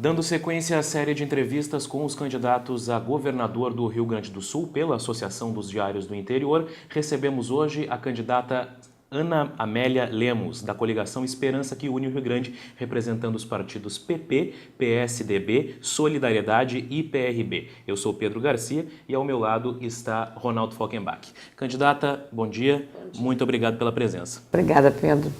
Dando sequência à série de entrevistas com os candidatos a governador do Rio Grande do Sul pela Associação dos Diários do Interior, recebemos hoje a candidata Ana Amélia Lemos, da coligação Esperança que une o Rio Grande, representando os partidos PP, PSDB, Solidariedade e PRB. Eu sou Pedro Garcia e ao meu lado está Ronaldo Falkenbach. Candidata, bom dia. Muito obrigado pela presença. Obrigada, Pedro.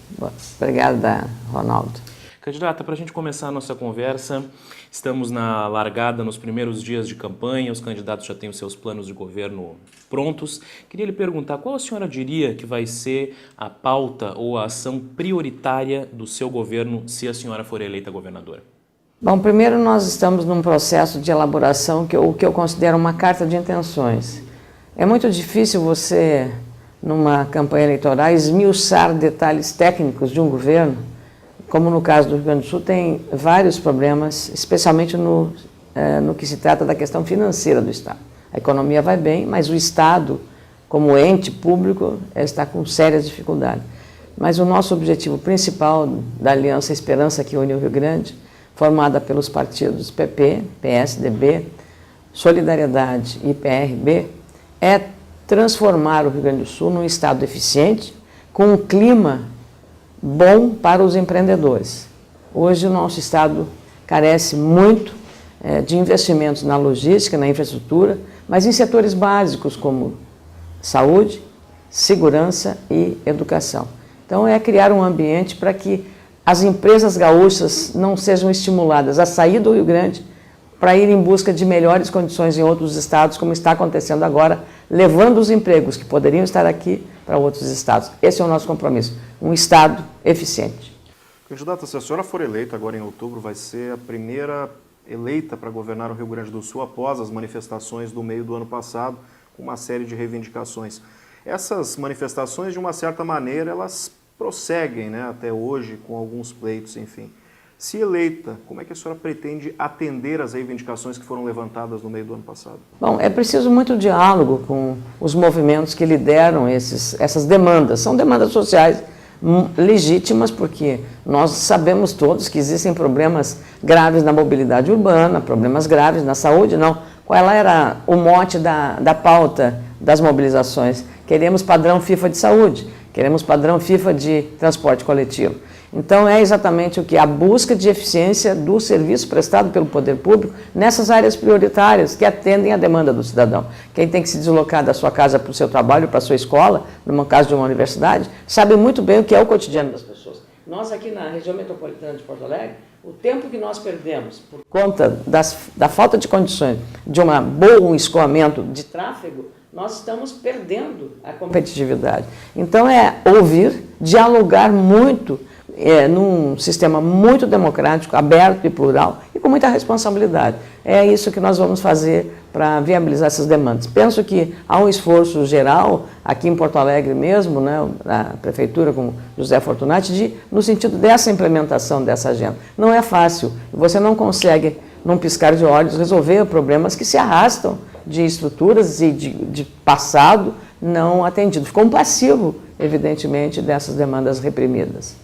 Obrigada, Ronaldo. Candidata, para a gente começar a nossa conversa, estamos na largada, nos primeiros dias de campanha, os candidatos já têm os seus planos de governo prontos. Queria lhe perguntar, qual a senhora diria que vai ser a pauta ou a ação prioritária do seu governo se a senhora for eleita governadora? Bom, primeiro nós estamos num processo de elaboração que eu considero uma carta de intenções. É muito difícil você, numa campanha eleitoral, esmiuçar detalhes técnicos de um governo. Como no caso do Rio Grande do Sul, tem vários problemas, especialmente no que se trata da questão financeira do Estado. A economia vai bem, mas o Estado, como ente público, está com sérias dificuldades. Mas o nosso objetivo principal da Aliança Esperança que une o Rio Grande, formada pelos partidos PP, PSDB, Solidariedade e PRB, é transformar o Rio Grande do Sul num Estado eficiente, com um clima bom para os empreendedores. Hoje o nosso Estado carece muito de investimentos na logística, na infraestrutura, mas em setores básicos como saúde, segurança e educação. Então é criar um ambiente para que as empresas gaúchas não sejam estimuladas a sair do Rio Grande para ir em busca de melhores condições em outros estados, como está acontecendo agora, levando os empregos que poderiam estar aqui para outros estados. Esse é o nosso compromisso, um Estado eficiente. Candidata, se a senhora for eleita agora em outubro, vai ser a primeira eleita para governar o Rio Grande do Sul após as manifestações do meio do ano passado, com uma série de reivindicações. Essas manifestações, de uma certa maneira, elas prosseguem, né, até hoje, com alguns pleitos, enfim. Se eleita, como é que a senhora pretende atender às reivindicações que foram levantadas no meio do ano passado? Bom, é preciso muito diálogo com os movimentos que lideram essas demandas. São demandas sociais legítimas, porque nós sabemos todos que existem problemas graves na mobilidade urbana, problemas graves na saúde, não. Qual era o mote da pauta das mobilizações? Queremos padrão FIFA de saúde, queremos padrão FIFA de transporte coletivo. Então é exatamente o que? A busca de eficiência do serviço prestado pelo poder público nessas áreas prioritárias que atendem à demanda do cidadão. Quem tem que se deslocar da sua casa para o seu trabalho, para a sua escola, no caso de uma universidade, sabe muito bem o que é o cotidiano das pessoas. Nós aqui na região metropolitana de Porto Alegre, o tempo que nós perdemos por conta da falta de condições de um escoamento de tráfego, nós estamos perdendo a competitividade. Então é ouvir, dialogar muito, num sistema muito democrático, aberto e plural e com muita responsabilidade. É isso que nós vamos fazer para viabilizar essas demandas. Penso que há um esforço geral, aqui em Porto Alegre mesmo, né, a Prefeitura com José Fortunati, no sentido dessa implementação dessa agenda. Não é fácil, você não consegue, num piscar de olhos, resolver problemas que se arrastam de estruturas e de passado não atendido. Ficou um passivo, evidentemente, dessas demandas reprimidas.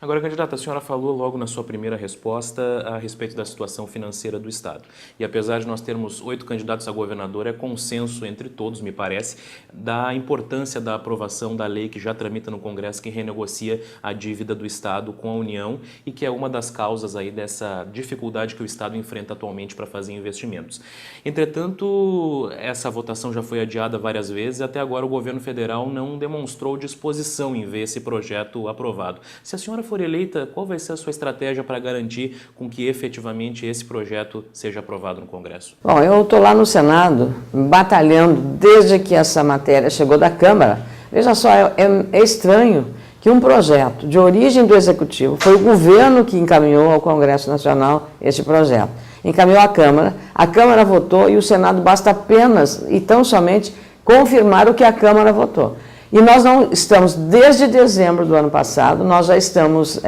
Agora, candidata, a senhora falou logo na sua primeira resposta a respeito da situação financeira do Estado. E apesar de nós termos 8 candidatos a governador, é consenso entre todos, me parece, da importância da aprovação da lei que já tramita no Congresso, que renegocia a dívida do Estado com a União e que é uma das causas aí dessa dificuldade que o Estado enfrenta atualmente para fazer investimentos. Entretanto, essa votação já foi adiada várias vezes e até agora o governo federal não demonstrou disposição em ver esse projeto aprovado. Se a senhora for eleita, qual vai ser a sua estratégia para garantir com que efetivamente esse projeto seja aprovado no Congresso? Bom, eu estou lá no Senado batalhando desde que essa matéria chegou da Câmara. Veja só, é estranho que um projeto de origem do Executivo, foi o governo que encaminhou ao Congresso Nacional este projeto. Encaminhou à Câmara, a Câmara votou e o Senado basta apenas e tão somente confirmar o que a Câmara votou. E nós não estamos, desde dezembro do ano passado, nós já estamos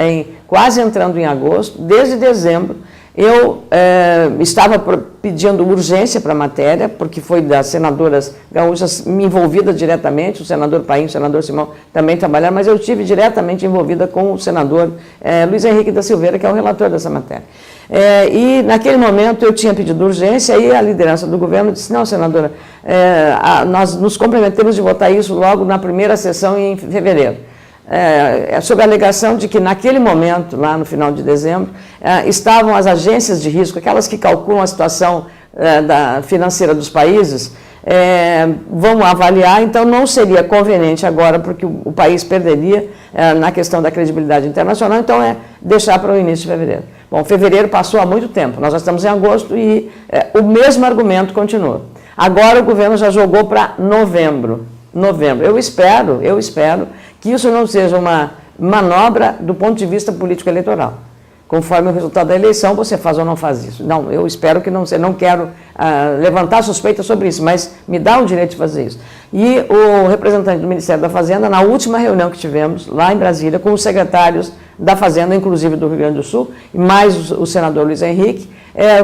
quase entrando em agosto, desde dezembro, eu estava pedindo urgência para a matéria, porque foi das senadoras gaúchas envolvida diretamente, o senador Paim, o senador Simão também trabalharam, mas eu estive diretamente envolvida com o senador Luiz Henrique da Silveira, que é o relator dessa matéria. E naquele momento eu tinha pedido urgência e a liderança do governo disse, não, senadora, nós nos comprometemos de votar isso logo na primeira sessão em fevereiro. Sob a alegação de que naquele momento, lá no final de dezembro, estavam as agências de risco, aquelas que calculam a situação financeira dos países, vão avaliar, então não seria conveniente agora, porque o país perderia na questão da credibilidade internacional, então deixar para o início de fevereiro. Bom, fevereiro passou há muito tempo, nós já estamos em agosto e o mesmo argumento continua. Agora o governo já jogou para novembro. Eu espero que isso não seja uma manobra do ponto de vista político-eleitoral. Conforme o resultado da eleição, você faz ou não faz isso. Não, eu espero que não seja. Não quero levantar suspeita sobre isso, mas me dá o direito de fazer isso. E o representante do Ministério da Fazenda, na última reunião que tivemos, lá em Brasília, com os secretários da Fazenda, inclusive do Rio Grande do Sul, e mais o senador Luiz Henrique,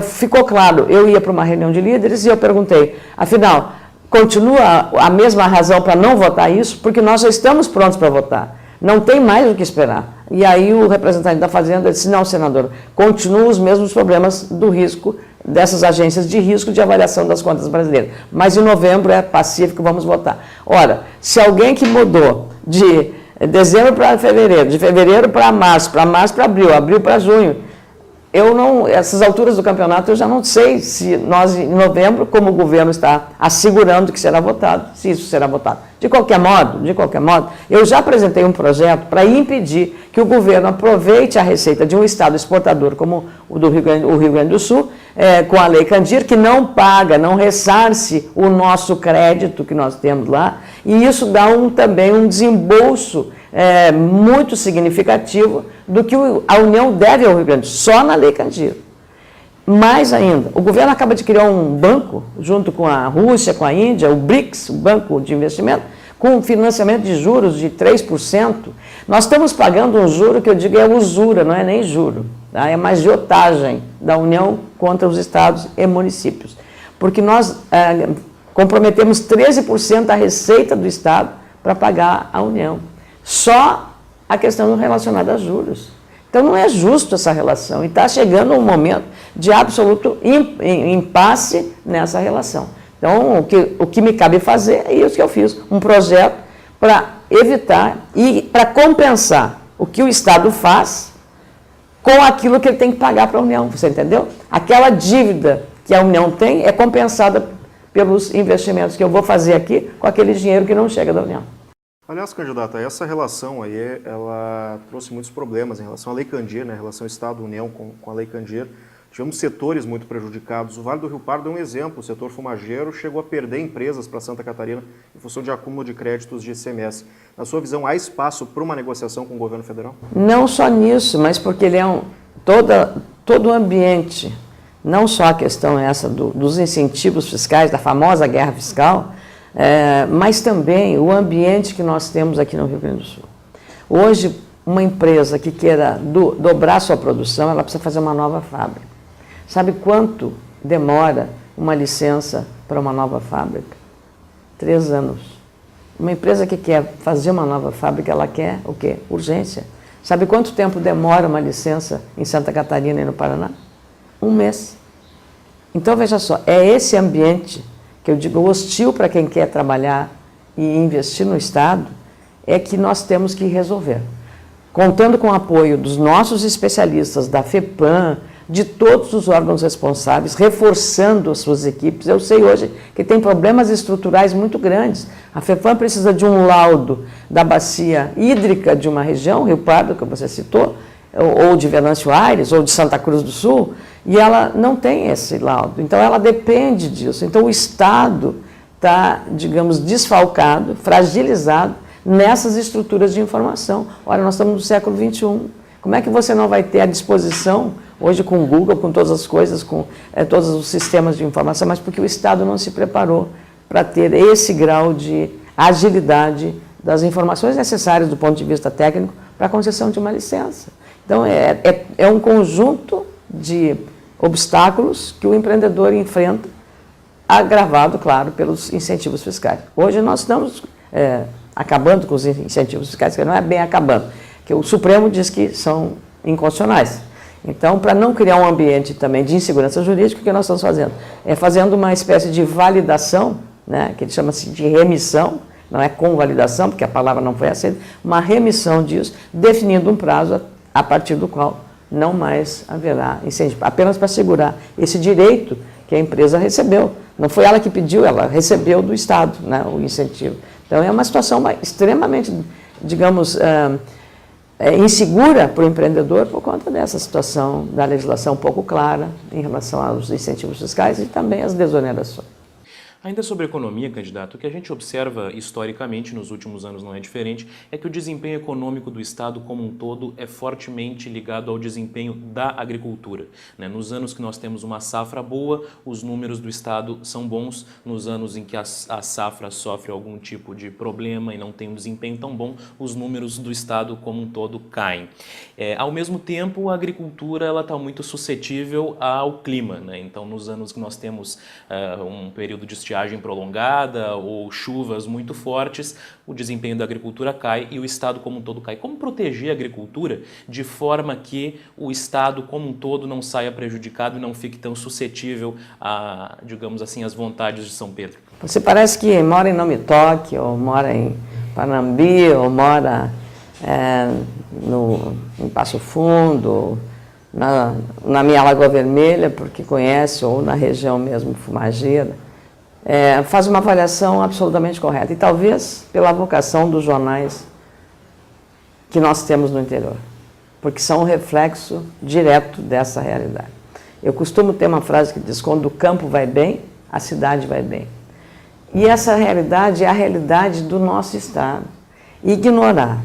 ficou claro, eu ia para uma reunião de líderes e eu perguntei, afinal, continua a mesma razão para não votar isso? Porque nós já estamos prontos para votar. Não tem mais o que esperar. E aí o representante da Fazenda disse, não, senador, continuam os mesmos problemas do risco, dessas agências de risco de avaliação das contas brasileiras. Mas em novembro é pacífico, vamos votar. Ora, se alguém que mudou de dezembro para fevereiro, de fevereiro para março para abril, abril para junho, essas alturas do campeonato eu já não sei se nós em novembro, como o governo está assegurando que será votado, se isso será votado. De qualquer modo, eu já apresentei um projeto para impedir que o governo aproveite a receita de um estado exportador como o Rio Grande do Sul, com a Lei Candir, que não paga, não ressarce o nosso crédito que nós temos lá, e isso dá também um desembolso muito significativo do que a União deve ao Rio Grande, só na Lei Candir. Mais ainda, o governo acaba de criar um banco, junto com a Rússia, com a Índia, o BRICS, o Banco de Investimento, com financiamento de juros de 3%. Nós estamos pagando um juro que eu digo é usura, não é nem juro. Tá? É uma agiotagem da União contra os estados e municípios. Porque nós comprometemos 13% da receita do estado para pagar a União. Só a questão relacionada a juros. Então não é justo essa relação e está chegando um momento de absoluto impasse nessa relação. Então o que me cabe fazer é isso que eu fiz, um projeto para evitar e para compensar o que o Estado faz com aquilo que ele tem que pagar para a União, você entendeu? Aquela dívida que a União tem é compensada pelos investimentos que eu vou fazer aqui com aquele dinheiro que não chega da União. Aliás, candidata, essa relação aí, ela trouxe muitos problemas em relação à Lei Candir, né, em relação ao Estado-União com a Lei Candir. Tivemos setores muito prejudicados. O Vale do Rio Pardo é um exemplo. O setor fumageiro chegou a perder empresas para Santa Catarina em função de acúmulo de créditos de ICMS. Na sua visão, há espaço para uma negociação com o governo federal? Não só nisso, mas porque ele é todo o ambiente, não só a questão essa dos incentivos fiscais, da famosa guerra fiscal, mas também o ambiente que nós temos aqui no Rio Grande do Sul. Hoje, uma empresa que queira dobrar sua produção, ela precisa fazer uma nova fábrica. Sabe quanto demora uma licença para uma nova fábrica? 3 anos. Uma empresa que quer fazer uma nova fábrica, ela quer o quê? Urgência. Sabe quanto tempo demora uma licença em Santa Catarina e no Paraná? 1 mês. Então, veja só, é esse ambiente que eu digo hostil para quem quer trabalhar e investir no Estado, é que nós temos que resolver. Contando com o apoio dos nossos especialistas, da FEPAM, de todos os órgãos responsáveis, reforçando as suas equipes. Eu sei hoje que tem problemas estruturais muito grandes. A FEPAM precisa de um laudo da bacia hídrica de uma região, Rio Pardo, que você citou, ou de Venâncio Aires, ou de Santa Cruz do Sul, e ela não tem esse laudo. Então, ela depende disso. Então, o Estado está, digamos, desfalcado, fragilizado nessas estruturas de informação. Ora, nós estamos no século XXI. Como é que você não vai ter à disposição, hoje com o Google, com todas as coisas, com todos os sistemas de informação, mas porque o Estado não se preparou para ter esse grau de agilidade das informações necessárias do ponto de vista técnico para a concessão de uma licença. Então, é um conjunto de obstáculos que o empreendedor enfrenta, agravado, claro, pelos incentivos fiscais. Hoje nós estamos acabando com os incentivos fiscais, que não é bem acabando, que o Supremo diz que são inconstitucionais. Então, para não criar um ambiente também de insegurança jurídica, o que nós estamos fazendo? É fazendo uma espécie de validação, né, que ele chama-se de remissão, não é convalidação, porque a palavra não foi aceita, uma remissão disso, definindo um prazo a partir do qual não mais haverá incentivo, apenas para assegurar esse direito que a empresa recebeu. Não foi ela que pediu, ela recebeu do Estado, né, o incentivo. Então, é uma situação extremamente, digamos, insegura para o empreendedor por conta dessa situação da legislação pouco clara em relação aos incentivos fiscais e também às desonerações. Ainda sobre economia, candidato, o que a gente observa historicamente, nos últimos anos não é diferente, é que o desempenho econômico do Estado como um todo é fortemente ligado ao desempenho da agricultura, né? Nos anos que nós temos uma safra boa, os números do Estado são bons. Nos anos em que a safra sofre algum tipo de problema e não tem um desempenho tão bom, os números do Estado como um todo caem. Ao mesmo tempo, a agricultura está muito suscetível ao clima, né? Então, nos anos que nós temos um período de estiagem prolongada ou chuvas muito fortes, o desempenho da agricultura cai e o Estado como um todo cai. Como proteger a agricultura de forma que o Estado como um todo não saia prejudicado e não fique tão suscetível a, digamos assim, às vontades de São Pedro? Você parece que mora em Não Me Toque, ou mora em Panambi, ou mora em Passo Fundo, na minha Lagoa Vermelha, porque conhece, ou na região mesmo Fumageira. Faz uma avaliação absolutamente correta. E talvez pela vocação dos jornais que nós temos no interior, porque são um reflexo direto dessa realidade. Eu costumo ter uma frase que diz: quando o campo vai bem, a cidade vai bem. E essa realidade é a realidade do nosso Estado. Ignorar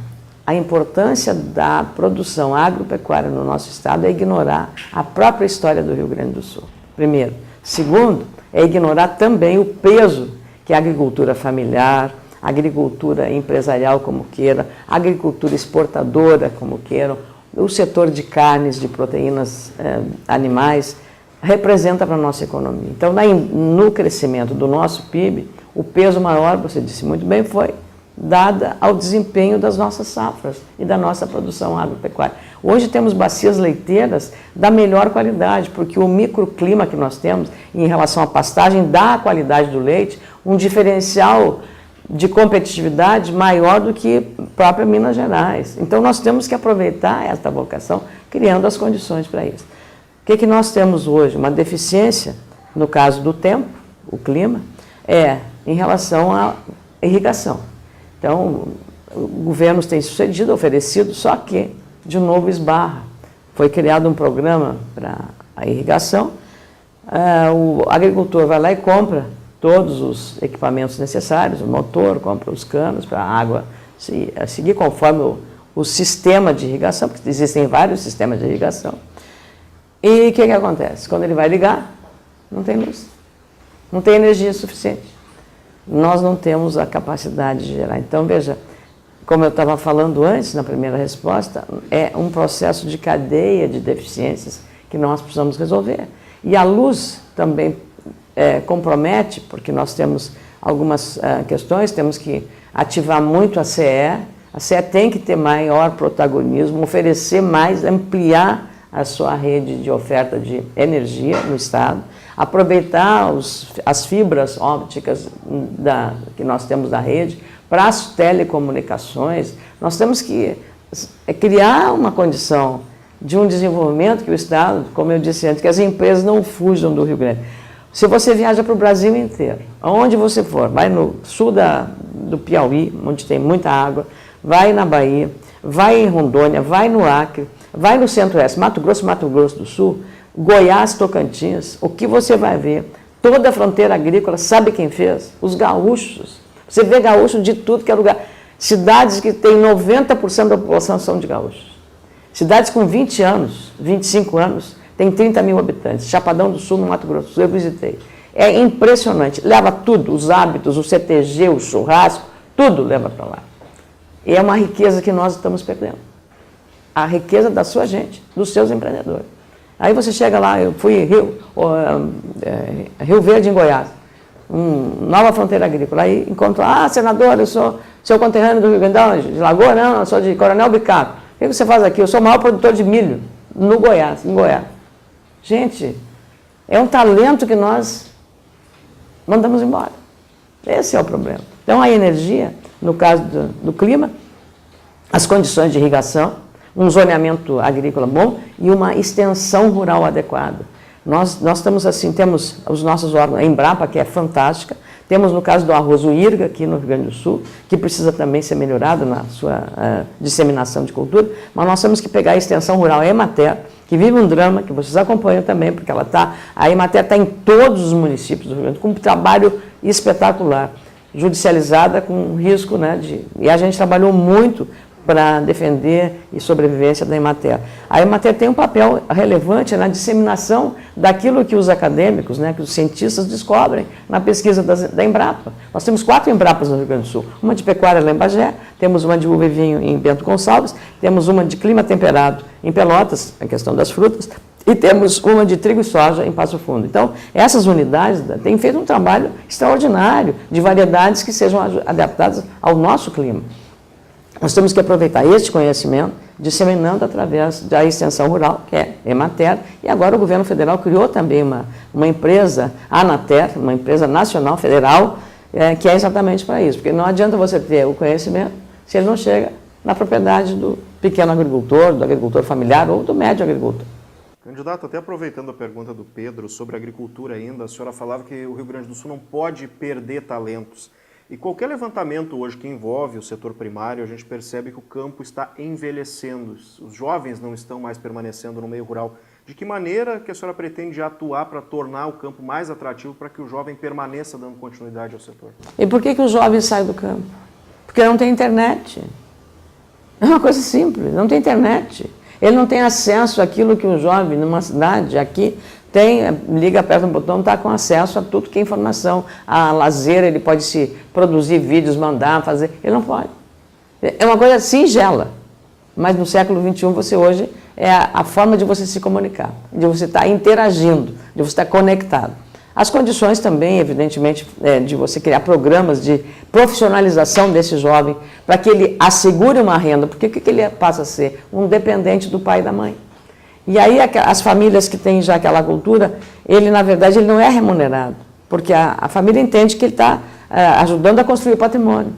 a importância da produção agropecuária no nosso Estado é ignorar a própria história do Rio Grande do Sul, primeiro. Segundo, é ignorar também o peso que a agricultura familiar, a agricultura empresarial, como queira, a agricultura exportadora, como queiram, o setor de carnes, de proteínas animais, representa para a nossa economia. Então, no crescimento do nosso PIB, o peso maior, você disse muito bem, foi dada ao desempenho das nossas safras e da nossa produção agropecuária. Hoje temos bacias leiteiras da melhor qualidade, porque o microclima que nós temos em relação à pastagem dá à qualidade do leite um diferencial de competitividade maior do que própria Minas Gerais. Então nós temos que aproveitar esta vocação, criando as condições para isso. O que nós temos hoje? Uma deficiência, no caso do tempo, o clima, em relação à irrigação. Então, governos têm sucedido, oferecido, só que, de novo, esbarra. Foi criado um programa para a irrigação, o agricultor vai lá e compra todos os equipamentos necessários, o motor, compra os canos para a água seguir conforme o sistema de irrigação, porque existem vários sistemas de irrigação. E o que acontece? Quando ele vai ligar, não tem luz, não tem energia suficiente. Nós não temos a capacidade de gerar. Então, veja, como eu estava falando antes, na primeira resposta, é um processo de cadeia de deficiências que nós precisamos resolver. E a luz também compromete, porque nós temos algumas questões, temos que ativar muito a CE tem que ter maior protagonismo, oferecer mais, ampliar a sua rede de oferta de energia no Estado, aproveitar as fibras ópticas que nós temos da rede para as telecomunicações. Nós temos que criar uma condição de um desenvolvimento que o Estado, como eu disse antes, que as empresas não fujam do Rio Grande. Se você viaja para o Brasil inteiro, aonde você for, vai no sul do Piauí, onde tem muita água, vai na Bahia, vai em Rondônia, vai no Acre, vai no Centro-Oeste, Mato Grosso do Sul, Goiás, Tocantins, o que você vai ver? Toda a fronteira agrícola, sabe quem fez? Os gaúchos. Você vê gaúcho de tudo que é lugar. Cidades que têm 90% da população são de gaúchos. Cidades com 20 anos, 25 anos, tem 30 mil habitantes. Chapadão do Sul, no Mato Grosso do Sul, eu visitei. É impressionante. Leva tudo, os hábitos, o CTG, o churrasco, tudo leva para lá. E é uma riqueza que nós estamos perdendo. A riqueza da sua gente, dos seus empreendedores. Aí você chega lá, eu fui em Rio Verde, em Goiás, nova fronteira agrícola. Aí encontro, senador, eu sou seu conterrâneo do Rio Grande do Sul, de Lagoa, não, eu sou de Coronel Bicaco. O que você faz aqui? Eu sou o maior produtor de milho no Goiás, em Goiás. Gente, é um talento que nós mandamos embora. Esse é o problema. Então, a energia, no caso do clima, as condições de irrigação, um zoneamento agrícola bom e uma extensão rural adequada. Nós estamos assim, temos os nossos órgãos, a Embrapa, que é fantástica, temos no caso do arroz o IRGA, aqui no Rio Grande do Sul, que precisa também ser melhorado na sua disseminação de cultura, mas nós temos que pegar a extensão rural, a Emater, que vive um drama, que vocês acompanham também, porque a Emater está em todos os municípios do Rio Grande do Sul, com um trabalho espetacular, judicializada com risco, né, e a gente trabalhou muito para defender e sobrevivência da Emater. A Emater tem um papel relevante na disseminação daquilo que os acadêmicos, né, que os cientistas descobrem na pesquisa da Embrapa. Nós temos 4 Embrapas no Rio Grande do Sul, uma de pecuária lá em Bagé, temos uma de uva e vinho em Bento Gonçalves, temos uma de clima temperado em Pelotas, a questão das frutas, e temos uma de trigo e soja em Passo Fundo. Então, essas unidades têm feito um trabalho extraordinário de variedades que sejam adaptadas ao nosso clima. Nós temos que aproveitar este conhecimento, disseminando através da extensão rural, que é Emater, e agora o governo federal criou também uma empresa, a Anater, uma empresa nacional federal, que é exatamente para isso, porque não adianta você ter o conhecimento se ele não chega na propriedade do pequeno agricultor, do agricultor familiar ou do médio agricultor. Candidato, até aproveitando a pergunta do Pedro sobre agricultura ainda, a senhora falava que o Rio Grande do Sul não pode perder talentos. E qualquer levantamento hoje que envolve o setor primário, a gente percebe que o campo está envelhecendo, os jovens não estão mais permanecendo no meio rural. De que maneira que a senhora pretende atuar para tornar o campo mais atrativo para que o jovem permaneça dando continuidade ao setor? E por que o jovem sai do campo? Porque não tem internet. É uma coisa simples, não tem internet. Ele não tem acesso àquilo que um jovem numa cidade aqui tem, liga, aperta um botão, está com acesso a tudo que é informação, a lazer, ele pode se produzir vídeos, mandar, fazer, ele não pode. É uma coisa singela, mas no século XXI você hoje é a forma de você se comunicar, de você estar interagindo, de você estar conectado. As condições também, evidentemente, de você criar programas de profissionalização desse jovem, para que ele assegure uma renda, porque o que ele passa a ser? Um dependente do pai e da mãe. E aí as famílias que têm já aquela cultura, ele na verdade ele não é remunerado, porque a família entende que ele está ajudando a construir o patrimônio.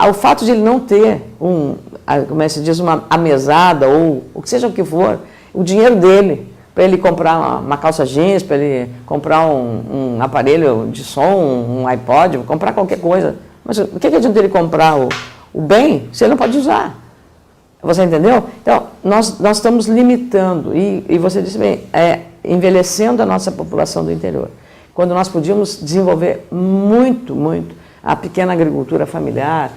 O fato de ele não ter como é que se diz, a mesada ou o que seja o que for, o dinheiro dele, para ele comprar uma calça jeans, para ele comprar um aparelho de som, um iPod, comprar qualquer coisa. Mas o que adianta ele comprar o bem se ele não pode usar? Você entendeu? Então, nós estamos limitando, e você disse bem, envelhecendo a nossa população do interior. Quando nós podíamos desenvolver muito, muito a pequena agricultura familiar,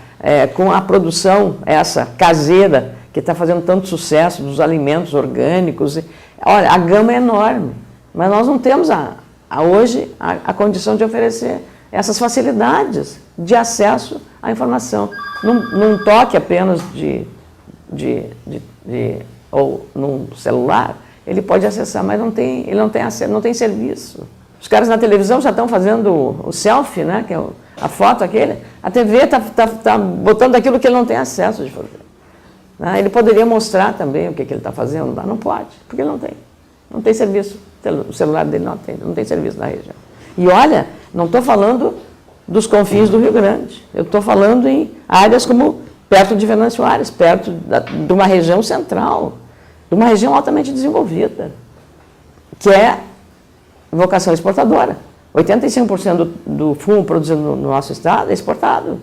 com a produção essa caseira, que está fazendo tanto sucesso, dos alimentos orgânicos. Olha, a gama é enorme, mas nós não temos hoje a condição de oferecer essas facilidades de acesso à informação. Num toque apenas ou num celular, ele pode acessar, mas ele não tem acesso, não tem serviço. Os caras na televisão já estão fazendo o selfie, né, que é a foto aquele. A TV está botando aquilo que ele não tem acesso de fazer. Ele poderia mostrar também o que ele está fazendo, mas não pode, porque ele não tem. Não tem serviço. O celular dele não tem serviço na região. E olha, não estou falando dos confins do Rio Grande. Eu estou falando em áreas como perto de Venâncio Aires, perto de uma região central, de uma região altamente desenvolvida, que é vocação exportadora. 85% do fumo produzido no nosso estado é exportado.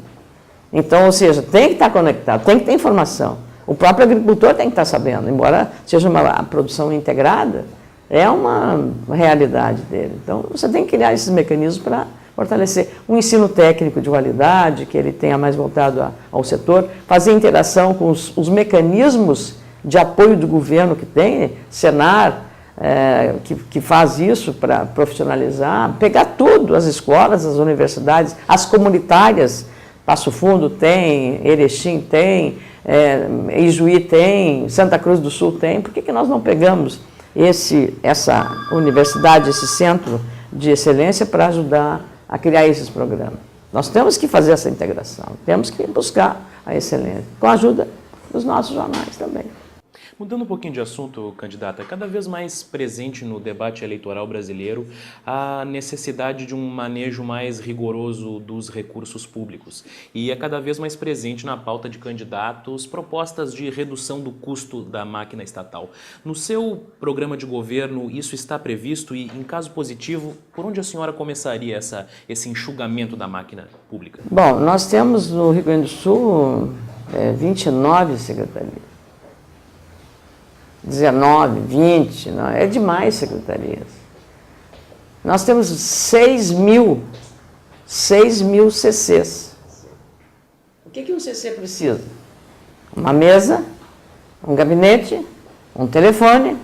Então, ou seja, tem que estar conectado, tem que ter informação. O próprio agricultor tem que estar sabendo, embora seja uma produção integrada, é uma realidade dele. Então, você tem que criar esses mecanismos para fortalecer um ensino técnico de qualidade, que ele tenha mais voltado ao setor, fazer interação com os mecanismos de apoio do governo que tem, Senar, que faz isso para profissionalizar, pegar tudo, as escolas, as universidades, as comunitárias, Passo Fundo tem, Erechim tem, Ijuí tem, Santa Cruz do Sul tem. Por que nós não pegamos essa universidade, esse centro de excelência para ajudar a criar esses programas? Nós temos que fazer essa integração, temos que buscar a excelência, com a ajuda dos nossos jornais também. Mudando um pouquinho de assunto, candidata, cada vez mais presente no debate eleitoral brasileiro a necessidade de um manejo mais rigoroso dos recursos públicos. E é cada vez mais presente na pauta de candidatos propostas de redução do custo da máquina estatal. No seu programa de governo, isso está previsto e, em caso positivo, por onde a senhora começaria esse enxugamento da máquina pública? Bom, nós temos no Rio Grande do Sul 29 secretarias. 19, 20, não, é demais secretarias. Nós temos 6 mil CCs. O que um CC precisa? Uma mesa, um gabinete, um telefone,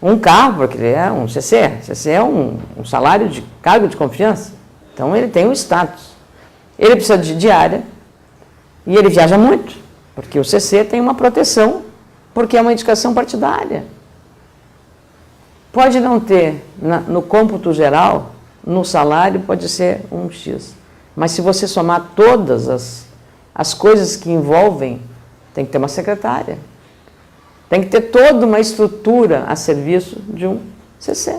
um carro, porque ele é um CC. CC é um salário de cargo de confiança. Então ele tem um status. Ele precisa de diária e ele viaja muito, porque o CC tem uma proteção, porque é uma indicação partidária. Pode não ter, no cômputo geral, no salário pode ser um X. Mas se você somar todas as coisas que envolvem, tem que ter uma secretária. Tem que ter toda uma estrutura a serviço de um CC.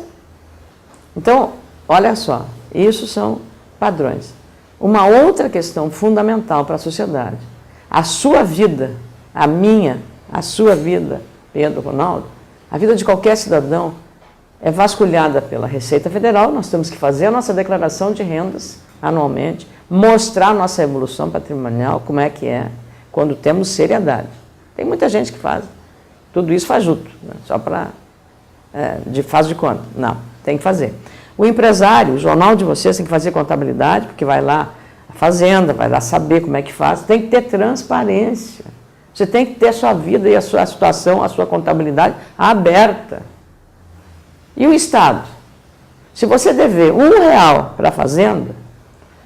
Então, olha só, isso são padrões. Uma outra questão fundamental para a sociedade, a sua vida, a minha, a sua vida, Pedro, Ronaldo, a vida de qualquer cidadão é vasculhada pela Receita Federal. Nós temos que fazer a nossa declaração de rendas anualmente, mostrar a nossa evolução patrimonial, como é que é, quando temos seriedade. Tem muita gente que faz. Tudo isso faz junto, né? Só para... faz de conta. Não, tem que fazer. O empresário, o jornal de vocês tem que fazer contabilidade, porque vai lá a fazenda, vai lá saber como é que faz. Tem que ter transparência. Você tem que ter a sua vida e a sua situação, a sua contabilidade aberta. E o Estado? Se você dever R$1 para a fazenda,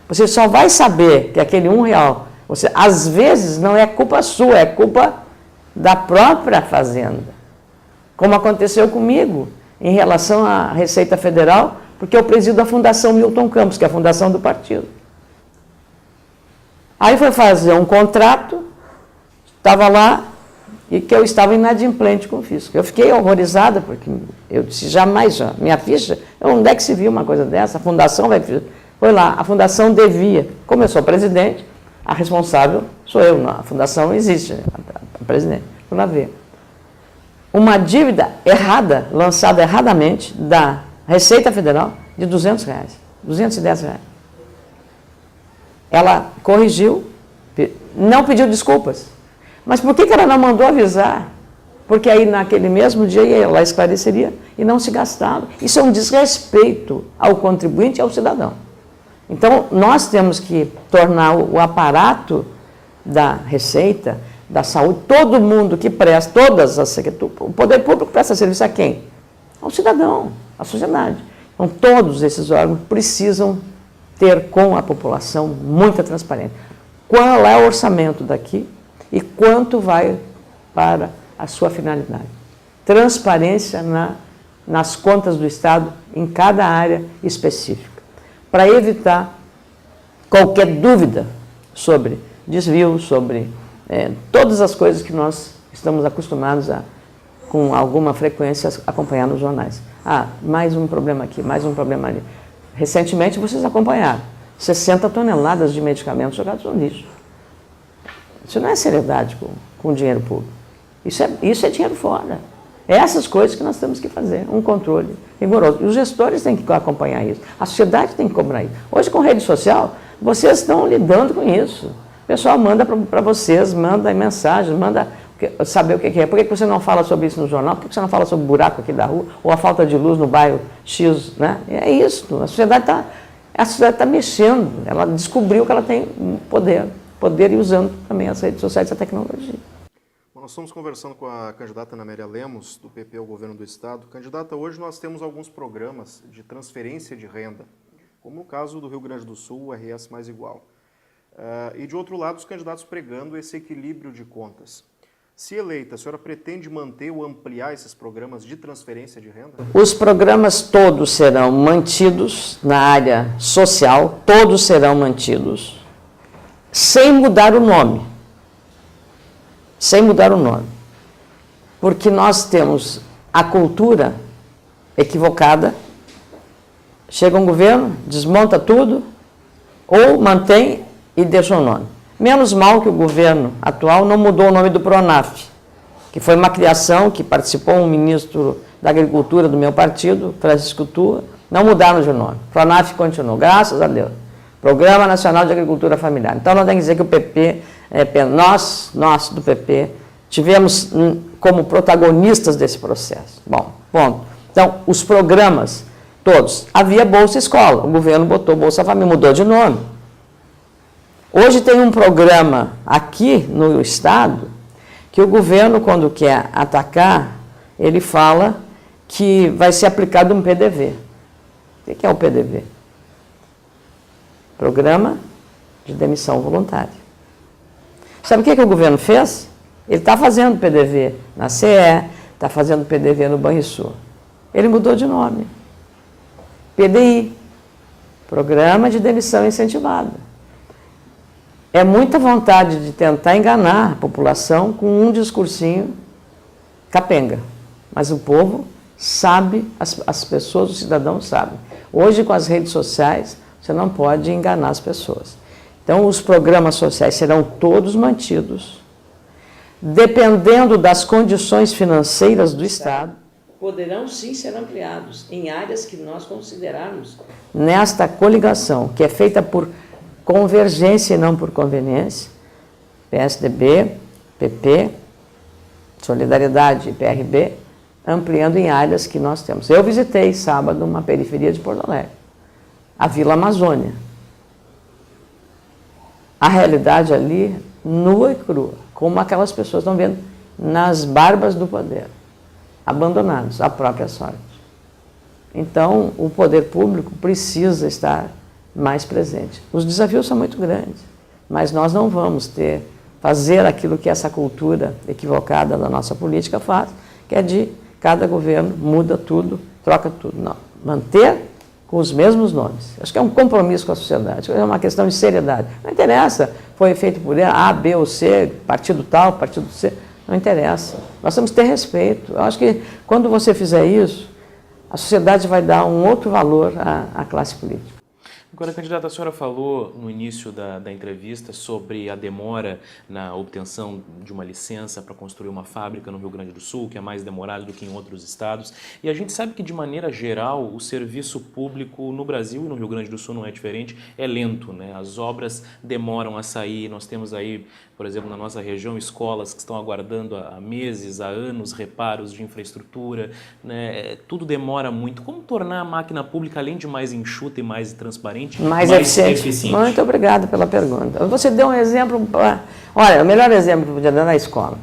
você só vai saber que aquele R$1, às vezes não é culpa sua, é culpa da própria fazenda. Como aconteceu comigo em relação à Receita Federal, porque eu presido a Fundação Milton Campos, que é a fundação do partido. Aí foi fazer um contrato, estava lá, e que eu estava inadimplente com o fisco. Eu fiquei horrorizada, porque eu disse, jamais, minha ficha, onde é que se viu uma coisa dessa? A fundação vai... Foi lá, a fundação devia. Como eu sou presidente, a responsável sou eu, não, a fundação não existe, a presidente. Fui lá ver. Uma dívida errada, lançada erradamente, da Receita Federal, de R$200, R$210. Ela corrigiu, não pediu desculpas. Mas por que ela não mandou avisar? Porque aí naquele mesmo dia ela esclareceria e não se gastava. Isso é um desrespeito ao contribuinte e ao cidadão. Então, nós temos que tornar o aparato da Receita, da saúde, todo mundo que presta, o poder público presta serviço a quem? Ao cidadão, à sociedade. Então, todos esses órgãos precisam ter com a população muita transparência. Qual é o orçamento daqui e quanto vai para a sua finalidade? Transparência nas contas do Estado em cada área específica, para evitar qualquer dúvida sobre desvio, sobre todas as coisas que nós estamos acostumados a, com alguma frequência, acompanhar nos jornais. Ah, mais um problema aqui, mais um problema ali. Recentemente, vocês acompanharam 60 toneladas de medicamentos jogados no lixo. Isso não é seriedade com o dinheiro público. Isso é dinheiro fora. É essas coisas que nós temos que fazer, um controle rigoroso. E os gestores têm que acompanhar isso. A sociedade tem que cobrar isso. Hoje, com rede social, vocês estão lidando com isso. O pessoal manda para vocês, manda mensagens, manda saber o que é. Por que você não fala sobre isso no jornal? Por que você não fala sobre o buraco aqui da rua? Ou a falta de luz no bairro X? Né? É isso. A sociedade está mexendo. Ela descobriu que ela tem poder e usando também as redes sociais e a tecnologia. Bom, nós estamos conversando com a candidata Ana Amélia Lemos, do PP ao Governo do Estado. Candidata, hoje nós temos alguns programas de transferência de renda, como no caso do Rio Grande do Sul, o RS Mais Igual. E de outro lado, os candidatos pregando esse equilíbrio de contas. Se eleita, a senhora pretende manter ou ampliar esses programas de transferência de renda? Os programas todos serão mantidos na área social, todos serão mantidos, sem mudar o nome. Sem mudar o nome. porque nós temos a cultura equivocada, chega um governo, desmonta tudo, ou mantém e deixa o nome. Menos mal que o governo atual não mudou o nome do Pronaf, que foi uma criação que participou um ministro da Agricultura do meu partido, Francisco Tua, não mudaram de nome. Pronaf continuou, graças a Deus. Programa Nacional de Agricultura Familiar. Então, nós temos que dizer que o PP, nós do PP, tivemos como protagonistas desse processo. Bom, ponto. Então, os programas, todos. Havia Bolsa Escola, o governo botou Bolsa Família, mudou de nome. Hoje tem um programa aqui no Estado que o governo, quando quer atacar, ele fala que vai ser aplicado um PDV. O que é o PDV? Programa de Demissão Voluntária. Sabe o que o governo fez? Ele está fazendo PDV na CE, está fazendo PDV no Banrisul. Ele mudou de nome. PDI, Programa de Demissão Incentivada. É muita vontade de tentar enganar a população com um discursinho capenga. Mas o povo sabe, as pessoas, os cidadãos sabem. Hoje, com as redes sociais, você não pode enganar as pessoas. Então, os programas sociais serão todos mantidos, dependendo das condições financeiras do Estado, poderão sim ser ampliados em áreas que nós considerarmos nesta coligação, que é feita por convergência e não por conveniência, PSDB, PP, Solidariedade e PRB, ampliando em áreas que nós temos. Eu visitei sábado uma periferia de Porto Alegre, a Vila Amazônia. A realidade ali, nua e crua, como aquelas pessoas estão vendo nas barbas do poder, abandonados à própria sorte. Então, o poder público precisa estar mais presente. Os desafios são muito grandes, mas nós não vamos fazer aquilo que essa cultura equivocada da nossa política faz, que é de cada governo muda tudo, troca tudo. Não, manter com os mesmos nomes. Acho que é um compromisso com a sociedade, é uma questão de seriedade. Não interessa, foi feito por A, B ou C, partido tal, partido C, não interessa. Nós temos que ter respeito. Eu acho que quando você fizer isso, a sociedade vai dar um outro valor à classe política. Agora, candidata, a senhora falou no início da entrevista sobre a demora na obtenção de uma licença para construir uma fábrica no Rio Grande do Sul, que é mais demorado do que em outros estados. E a gente sabe que, de maneira geral, o serviço público no Brasil e no Rio Grande do Sul não é diferente, é lento, né? As obras demoram a sair. Nós temos aí, por exemplo, na nossa região, escolas que estão aguardando há meses, há anos, reparos de infraestrutura, né? Tudo demora muito. Como tornar a máquina pública, além de mais enxuta e mais transparente, mais eficiente? Muito obrigada pela pergunta. Você deu um exemplo, olha, o melhor exemplo que eu podia dar na escola.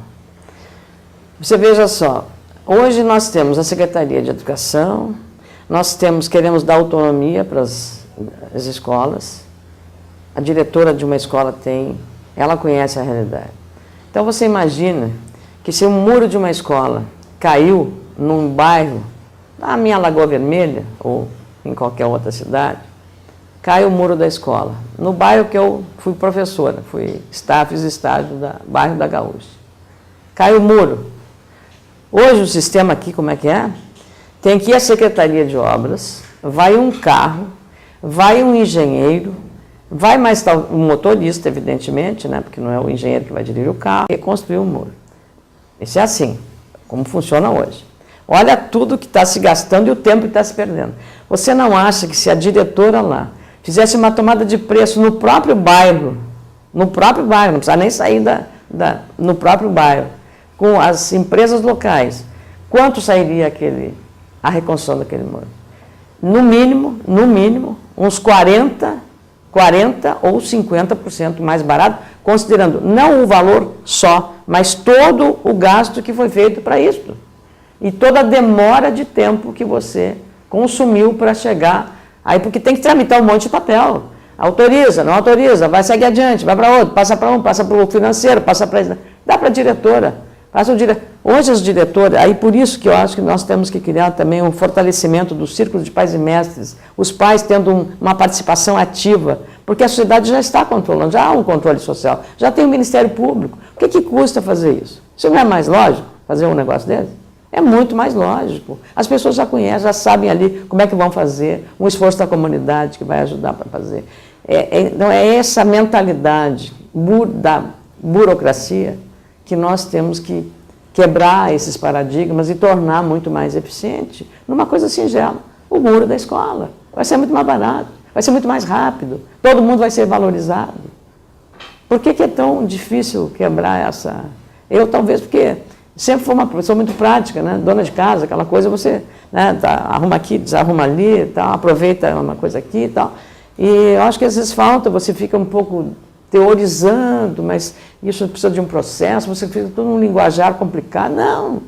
Você veja só, hoje nós temos a Secretaria de Educação, nós queremos dar autonomia para as escolas, a diretora de uma escola ela conhece a realidade. Então você imagina que se um muro de uma escola caiu num bairro, na minha Lagoa Vermelha, ou em qualquer outra cidade, cai o muro da escola. No bairro que eu fui professora, fiz estágio do bairro da Gaúcha. Cai o muro. Hoje o sistema aqui, como é que é? Tem que ir a Secretaria de Obras, vai um carro, vai um engenheiro, vai mais um motorista, evidentemente, né? Porque não é o engenheiro que vai dirigir o carro, e construir o muro. Isso é assim, como funciona hoje. Olha tudo que está se gastando e o tempo que está se perdendo. Você não acha que se a diretora lá fizesse uma tomada de preço no próprio bairro, não precisa nem sair no próprio bairro, com as empresas locais, quanto sairia a reconstrução daquele muro? No mínimo, uns 40 ou 50% mais barato, considerando não o valor só, mas todo o gasto que foi feito para isso. E toda a demora de tempo que você consumiu para chegar aí, porque tem que tramitar um monte de papel. Autoriza, não autoriza, vai seguir adiante, vai para outro, passa para o financeiro, passa para... Dá para a diretora. Hoje as diretoras, aí por isso que eu acho que nós temos que criar também um fortalecimento do círculo de pais e mestres, os pais tendo uma participação ativa, porque a sociedade já está controlando, já há um controle social, já tem o Ministério Público. O que custa fazer isso? Isso não é mais lógico? fazer um negócio desse? É muito mais lógico. As pessoas já conhecem, já sabem ali como é que vão fazer, um esforço da comunidade que vai ajudar para fazer. Então, é essa mentalidade da burocracia que nós temos que quebrar esses paradigmas e tornar muito mais eficiente numa coisa singela. O muro da escola. Vai ser muito mais barato, vai ser muito mais rápido, todo mundo vai ser valorizado. Por que é tão difícil quebrar essa... Eu talvez porque sempre fui uma pessoa muito prática, né? Dona de casa, aquela coisa, você, né, arruma aqui, desarruma ali, tal, aproveita uma coisa aqui e tal. E eu acho que às vezes falta, você fica um pouco teorizando, mas isso precisa de um processo, você fica todo um linguajar complicado. Não,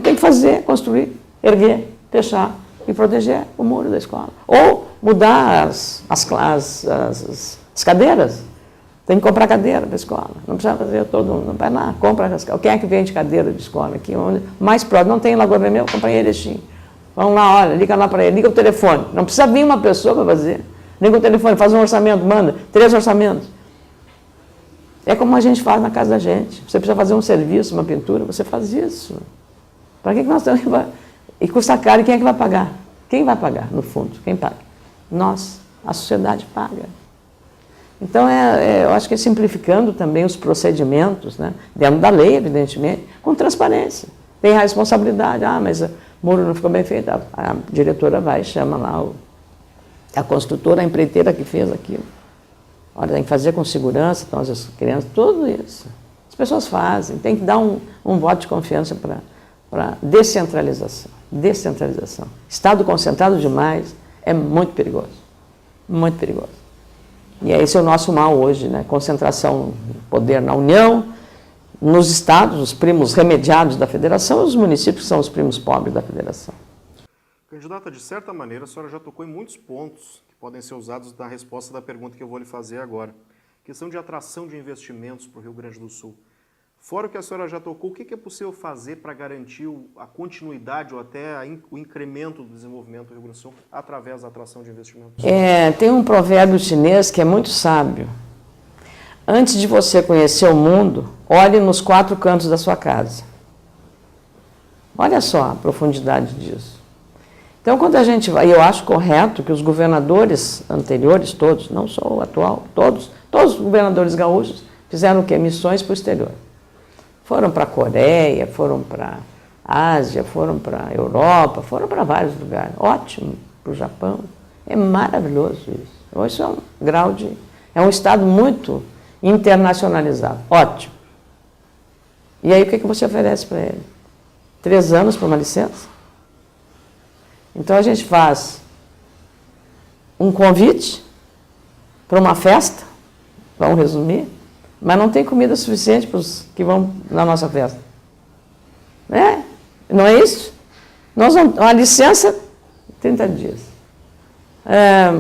tem que fazer, construir, erguer, fechar e proteger o muro da escola. Ou mudar as cadeiras. Tem que comprar cadeira para a escola. Não precisa fazer todo mundo. Vai lá, compra as cadeiras. Quem é que vende cadeira de escola aqui? Mais próximo. Não tem em Lagoa Vermelha, eu comprei em Erechim. Vamos lá, olha, liga lá para ele, liga o telefone. Não precisa vir uma pessoa para fazer. Liga o telefone, faz um orçamento, manda 3 orçamentos. É como a gente faz na casa da gente. Você precisa fazer um serviço, uma pintura, você faz isso. Para que nós temos que... E custa caro, e quem é que vai pagar? Quem vai pagar, no fundo? Quem paga? Nós, a sociedade paga. Então, eu acho que é simplificando também os procedimentos, né, dentro da lei, evidentemente, com transparência. Tem a responsabilidade, mas o muro não ficou bem feito, a diretora vai e chama lá a construtora, a empreiteira que fez aquilo. Olha, tem que fazer com segurança, então as crianças, tudo isso. As pessoas fazem, tem que dar um voto de confiança para descentralização. Descentralização. Estado concentrado demais é muito perigoso. Muito perigoso. E esse é o nosso mal hoje, né? Concentração de poder na União, nos estados, os primos remediados da federação, e os municípios que são os primos pobres da federação. Candidata, de certa maneira, a senhora já tocou em muitos pontos que podem ser usados na resposta da pergunta que eu vou lhe fazer agora. Questão de atração de investimentos para o Rio Grande do Sul. Fora o que a senhora já tocou, o que é possível fazer para garantir a continuidade ou até o incremento do desenvolvimento do Rio Grande do Sul através da atração de investimentos? Tem um provérbio chinês que é muito sábio. Antes de você conhecer o mundo, olhe nos 4 cantos da sua casa. Olha só a profundidade disso. Então, quando a gente vai, eu acho correto que os governadores anteriores, todos, não só o atual, todos os governadores gaúchos fizeram o quê? Missões para o exterior. Foram para a Coreia, foram para a Ásia, foram para a Europa, foram para vários lugares. Ótimo, para o Japão. É maravilhoso isso. Isso é um grau de... É um estado muito internacionalizado. Ótimo. E aí o que você oferece para ele? 3 anos para uma licença? Então a gente faz um convite para uma festa, vamos resumir, mas não tem comida suficiente para os que vão na nossa festa. Não é isso? A licença, 30 dias.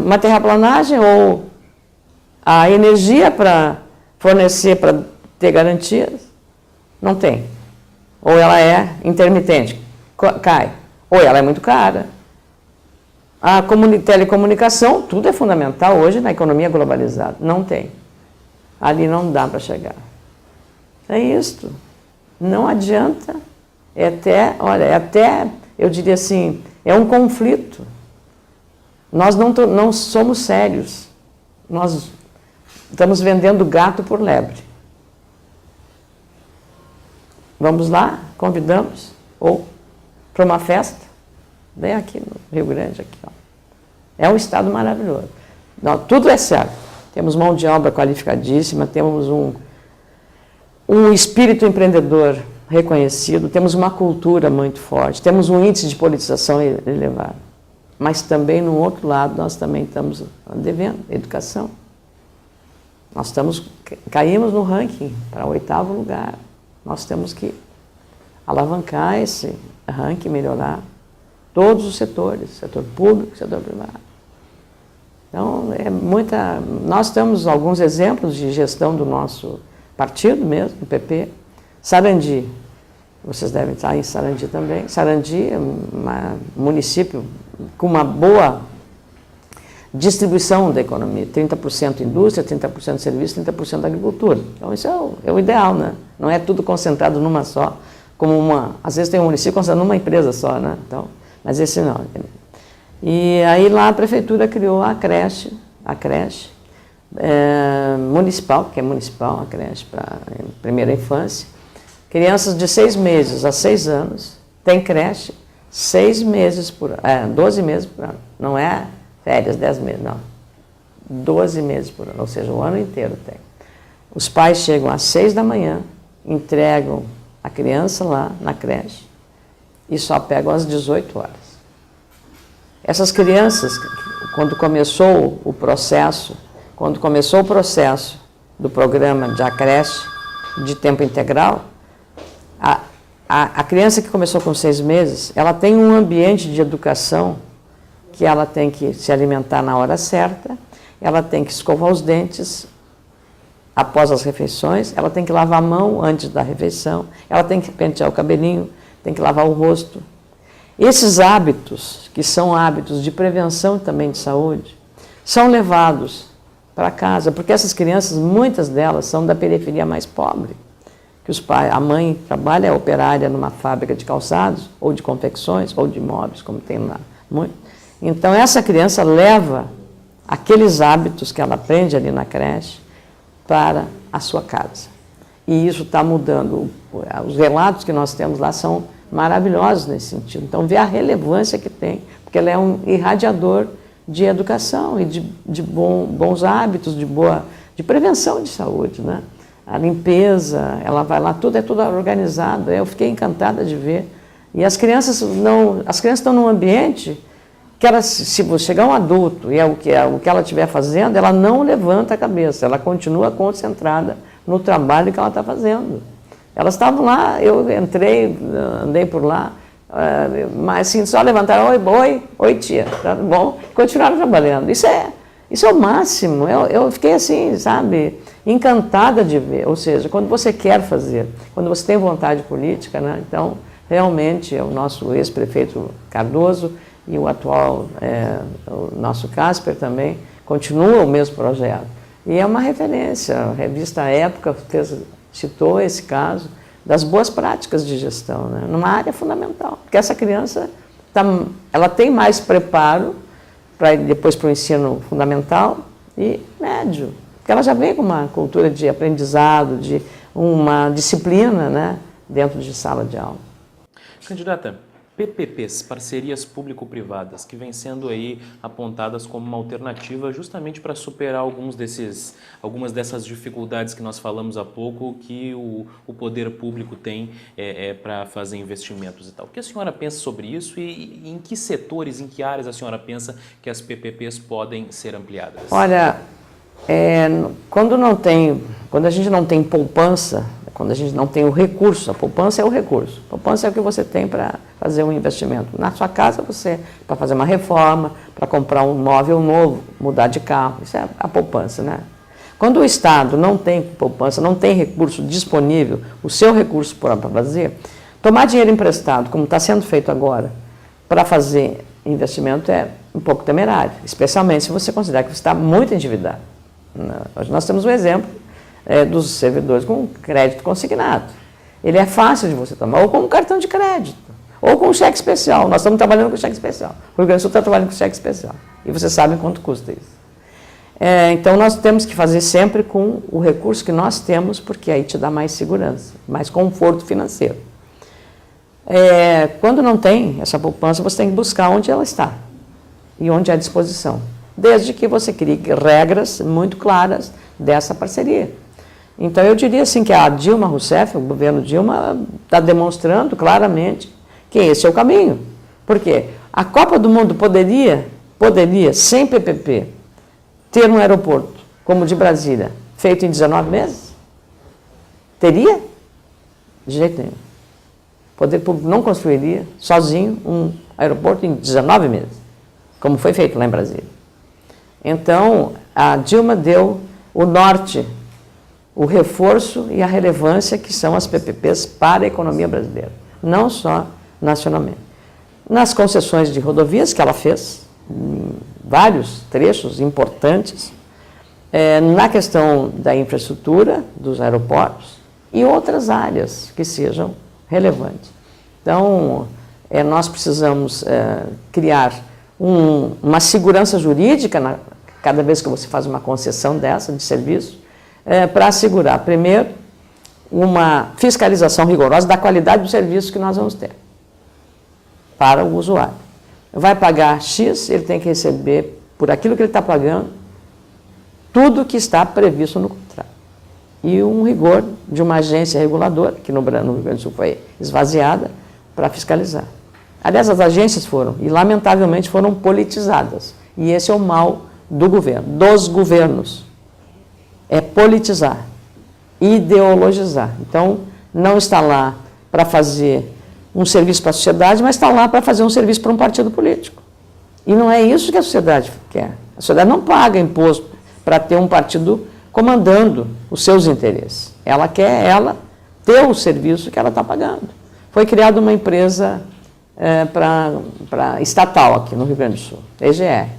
Uma terraplanagem ou a energia para fornecer, para ter garantias, não tem. Ou ela é intermitente, cai. Ou ela é muito cara. A telecomunicação, tudo é fundamental hoje na economia globalizada. Não tem. Ali não dá para chegar. É isto. Não adianta. Eu diria assim, é um conflito. Nós não somos sérios. Nós estamos vendendo gato por lebre. Vamos lá, convidamos, ou para uma festa, vem aqui no Rio Grande, aqui, ó. É um estado maravilhoso. Não, tudo é certo. Temos mão de obra qualificadíssima, temos um espírito empreendedor reconhecido, temos uma cultura muito forte, temos um índice de politização elevado. Mas também, no outro lado, nós também estamos devendo educação. Nós caímos no ranking para o 8º lugar. Nós temos que alavancar esse ranking, melhorar todos os setores, setor público, setor privado. Então, nós temos alguns exemplos de gestão do nosso partido mesmo, do PP. Sarandi, vocês devem estar em Sarandi também. Sarandi é um município com uma boa distribuição da economia, 30% indústria, 30% serviço, 30% agricultura. Então, isso é o ideal, né? Não é tudo concentrado numa só como uma... Às vezes tem um município considerando uma empresa só, né? Então, mas esse não. E aí lá a prefeitura criou a creche municipal, que é municipal, a creche para primeira infância. Crianças de 6 meses a 6 anos, tem creche 6 meses por ano, 12 meses por ano. Não é férias, 10 meses, não. 12 meses por ano, ou seja, o ano inteiro tem. Os pais chegam às 6 da manhã, entregam a criança lá na creche e só pegam às 18 horas. Essas crianças, quando começou o processo do programa de creche de tempo integral, a criança que começou com 6 meses, ela tem um ambiente de educação que ela tem que se alimentar na hora certa, ela tem que escovar os dentes após as refeições, ela tem que lavar a mão antes da refeição, ela tem que pentear o cabelinho, tem que lavar o rosto. Esses hábitos, que são hábitos de prevenção também de saúde, são levados para casa, porque essas crianças, muitas delas, são da periferia mais pobre, que os pais, a mãe trabalha, é operária numa fábrica de calçados, ou de confecções, ou de móveis, como tem lá. Então, essa criança leva aqueles hábitos que ela aprende ali na creche para a sua casa. E isso está mudando. Os relatos que nós temos lá são maravilhosos nesse sentido. Então, vê a relevância que tem, porque ela é um irradiador de educação e de bons hábitos, de prevenção de saúde, né? A limpeza, ela vai lá, tudo é tudo organizado. Eu fiquei encantada de ver. E as crianças estão num ambiente que ela, se chegar um adulto e é o que ela estiver fazendo, ela não levanta a cabeça, ela continua concentrada no trabalho que ela está fazendo. Elas estavam lá, eu andei por lá, mas assim, só levantaram, oi tia, tá bom? Continuaram trabalhando. Isso é o máximo. Eu fiquei assim, sabe, encantada de ver. Ou seja, quando você quer fazer, quando você tem vontade política, né? Então, realmente, o nosso ex-prefeito Cardoso e o atual, o nosso Casper também, continua o mesmo projeto. E é uma referência. A revista Época citou esse caso das boas práticas de gestão, né? Numa área fundamental. Porque essa criança ela tem mais preparo depois para o ensino fundamental e médio. Porque ela já vem com uma cultura de aprendizado, de uma disciplina, né, dentro de sala de aula. Candidata, PPPs, parcerias público-privadas, que vêm sendo aí apontadas como uma alternativa justamente para superar algumas dessas dificuldades que nós falamos há pouco, que o poder público tem para fazer investimentos e tal. O que a senhora pensa sobre isso e em que setores, em que áreas a senhora pensa que as PPPs podem ser ampliadas? Olha, quando a gente não tem poupança, quando a gente não tem o recurso, a poupança é o recurso. A poupança é o que você tem para fazer um investimento. Na sua casa, para fazer uma reforma, para comprar um móvel novo, mudar de carro. Isso é a poupança, né? Quando o Estado não tem poupança, não tem recurso disponível, o seu recurso para fazer, tomar dinheiro emprestado, como está sendo feito agora, para fazer investimento é um pouco temerário, especialmente se você considerar que você está muito endividado. Hoje nós temos um exemplo dos servidores com crédito consignado. Ele é fácil de você tomar, ou com um cartão de crédito, ou com um cheque especial. Nós estamos trabalhando com cheque especial. O Rio Grande do Sul está trabalhando com cheque especial. E você sabe quanto custa isso. Então, nós temos que fazer sempre com o recurso que nós temos, porque aí te dá mais segurança, mais conforto financeiro. Quando não tem essa poupança, você tem que buscar onde ela está e onde há disposição, desde que você crie regras muito claras dessa parceria. Então, eu diria assim que a Dilma Rousseff, o governo Dilma, está demonstrando claramente que esse é o caminho. Por quê? A Copa do Mundo poderia, sem PPP, ter um aeroporto, como o de Brasília, feito em 19 meses? Teria? De jeito nenhum. O poder público não construiria, sozinho, um aeroporto em 19 meses, como foi feito lá em Brasília. Então, a Dilma deu o norte, o reforço e a relevância que são as PPPs para a economia brasileira, não só nacionalmente. Nas concessões de rodovias que ela fez, vários trechos importantes, na questão da infraestrutura, dos aeroportos e outras áreas que sejam relevante. Então, nós precisamos criar uma segurança jurídica cada vez que você faz uma concessão dessa de serviço, para assegurar, primeiro, uma fiscalização rigorosa da qualidade do serviço que nós vamos ter para o usuário. Vai pagar X, ele tem que receber, por aquilo que ele está pagando, tudo que está previsto no contrato. E um rigor de uma agência reguladora, que no Rio Grande do Sul foi esvaziada, para fiscalizar. Aliás, as agências foram, e lamentavelmente foram politizadas. E esse é o mal do governo, dos governos. É politizar, ideologizar. Então, não está lá para fazer um serviço para a sociedade, mas está lá para fazer um serviço para um partido político. E não é isso que a sociedade quer. A sociedade não paga imposto para ter um partido comandando os seus interesses. Ela quer ter o serviço que ela está pagando. Foi criada uma empresa estatal aqui no Rio Grande do Sul, EGR.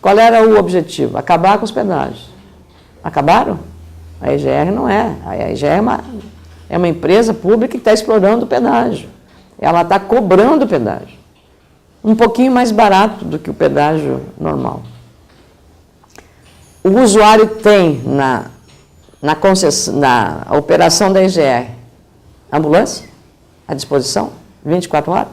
Qual era o objetivo? Acabar com os pedágios. Acabaram? A EGR não é. A EGR é uma empresa pública que está explorando o pedágio. Ela está cobrando o pedágio. Um pouquinho mais barato do que o pedágio normal. O usuário tem na operação da EGR ambulância à disposição, 24 horas.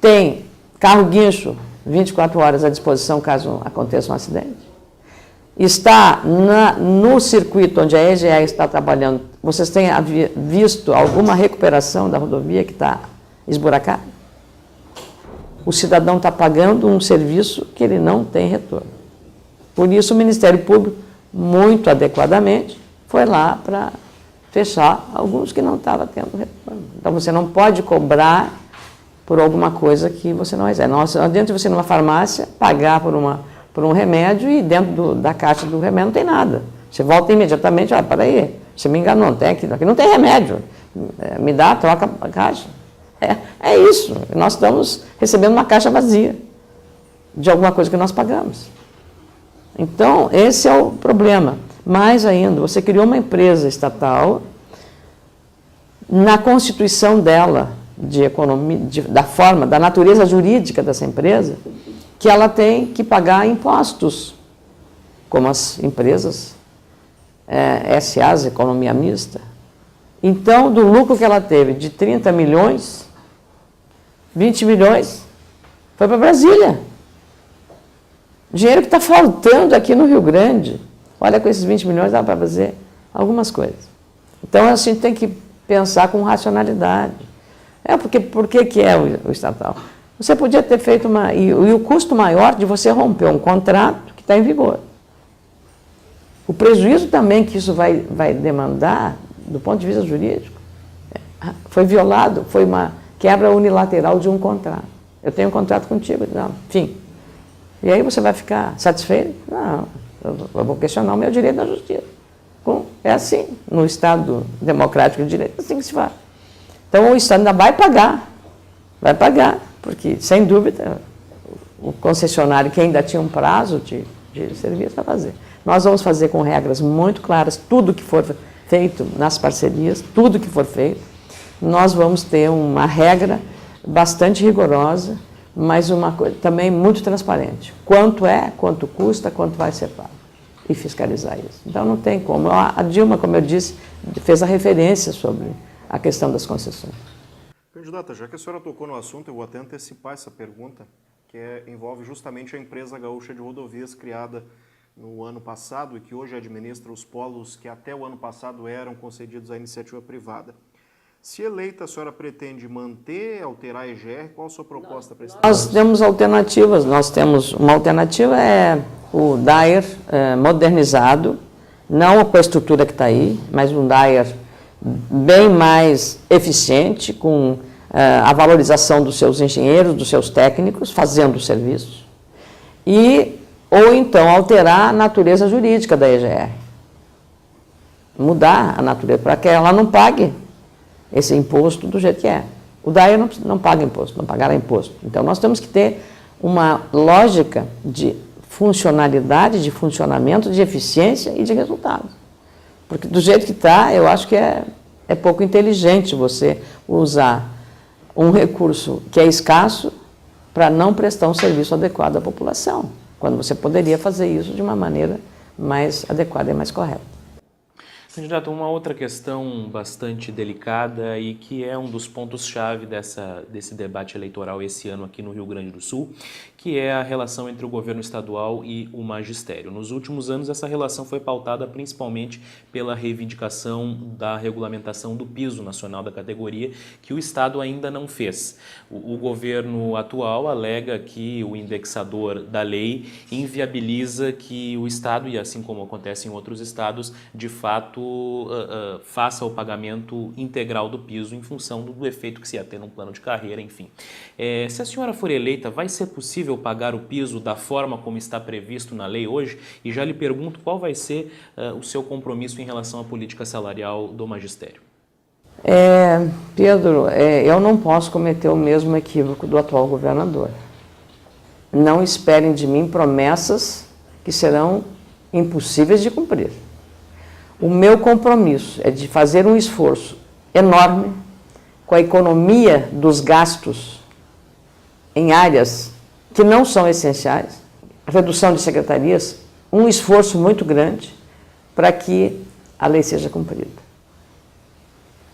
Tem carro guincho, 24 horas à disposição caso aconteça um acidente. Está no circuito onde a EGR está trabalhando, vocês têm visto alguma recuperação da rodovia que está esburacada? O cidadão está pagando um serviço que ele não tem retorno. Por isso o Ministério Público, muito adequadamente, foi lá para fechar alguns que não estavam tendo retorno. Então você não pode cobrar por alguma coisa que você não quiser. Não adianta você ir numa farmácia, pagar por um remédio e dentro da caixa do remédio não tem nada. Você volta imediatamente, para aí, você me enganou, não tem aqui não tem remédio. Me dá, troca a caixa. É isso, nós estamos recebendo uma caixa vazia de alguma coisa que nós pagamos. Então, esse é o problema. Mais ainda, você criou uma empresa estatal, na constituição dela, de economia, da natureza jurídica dessa empresa, que ela tem que pagar impostos, como as empresas SAs, economia mista. Então, do lucro que ela teve de 30 milhões, 20 milhões foi para Brasília. Dinheiro que está faltando aqui no Rio Grande. Olha, com esses 20 milhões dá para fazer algumas coisas. Então, a gente tem que pensar com racionalidade. Por que é o estatal? Você podia ter feito e o custo maior de você romper um contrato que está em vigor. O prejuízo também que isso vai demandar, do ponto de vista jurídico, foi violado, foi uma quebra unilateral de um contrato. Eu tenho um contrato contigo, não, fim. E aí você vai ficar satisfeito? Não, eu vou questionar o meu direito na justiça. É assim, no Estado democrático de direito, é assim que se faz. Então o Estado ainda vai pagar, porque, sem dúvida, o concessionário que ainda tinha um prazo de serviço vai fazer. Nós vamos fazer com regras muito claras, tudo que for feito nas parcerias, tudo que for feito, nós vamos ter uma regra bastante rigorosa, mas uma coisa também muito transparente. Quanto custa, quanto vai ser pago. E fiscalizar isso. Então não tem como. A Dilma, como eu disse, fez a referência sobre a questão das concessões. Candidata, já que a senhora tocou no assunto, eu vou até antecipar essa pergunta, que envolve justamente a empresa gaúcha de rodovias criada no ano passado e que hoje administra os polos que até o ano passado eram concedidos à iniciativa privada. Se eleita, a senhora pretende manter, alterar a EGR? Qual a sua proposta para esse Nós temos alternativas. Nós temos uma alternativa, o DAER modernizado, não com a estrutura que está aí, mas um DAER bem mais eficiente, com a valorização dos seus engenheiros, dos seus técnicos, fazendo o serviço. Ou então alterar a natureza jurídica da EGR. Mudar a natureza, para que ela não pague esse imposto do jeito que é. O DAER não paga imposto, não pagará imposto. Então, nós temos que ter uma lógica de funcionalidade, de funcionamento, de eficiência e de resultado. Porque do jeito que está, eu acho que É pouco inteligente você usar um recurso que é escasso para não prestar um serviço adequado à população, quando você poderia fazer isso de uma maneira mais adequada e mais correta. Candidato, uma outra questão bastante delicada e que é um dos pontos-chave desse debate eleitoral esse ano aqui no Rio Grande do Sul, que é a relação entre o governo estadual e o magistério. Nos últimos anos, essa relação foi pautada principalmente pela reivindicação da regulamentação do piso nacional da categoria, que o Estado ainda não fez. O governo atual alega que o indexador da lei inviabiliza que o Estado, e assim como acontece em outros estados, de fato faça o pagamento integral do piso em função do efeito que se ia ter num plano de carreira, enfim. Se a senhora for eleita, vai ser possível pagar o piso da forma como está previsto na lei hoje? E já lhe pergunto qual vai ser o seu compromisso em relação à política salarial do magistério. Pedro, eu não posso cometer o mesmo equívoco do atual governador. Não esperem de mim promessas que serão impossíveis de cumprir. O meu compromisso é de fazer um esforço enorme com a economia dos gastos em áreas que não são essenciais, a redução de secretarias, um esforço muito grande para que a lei seja cumprida.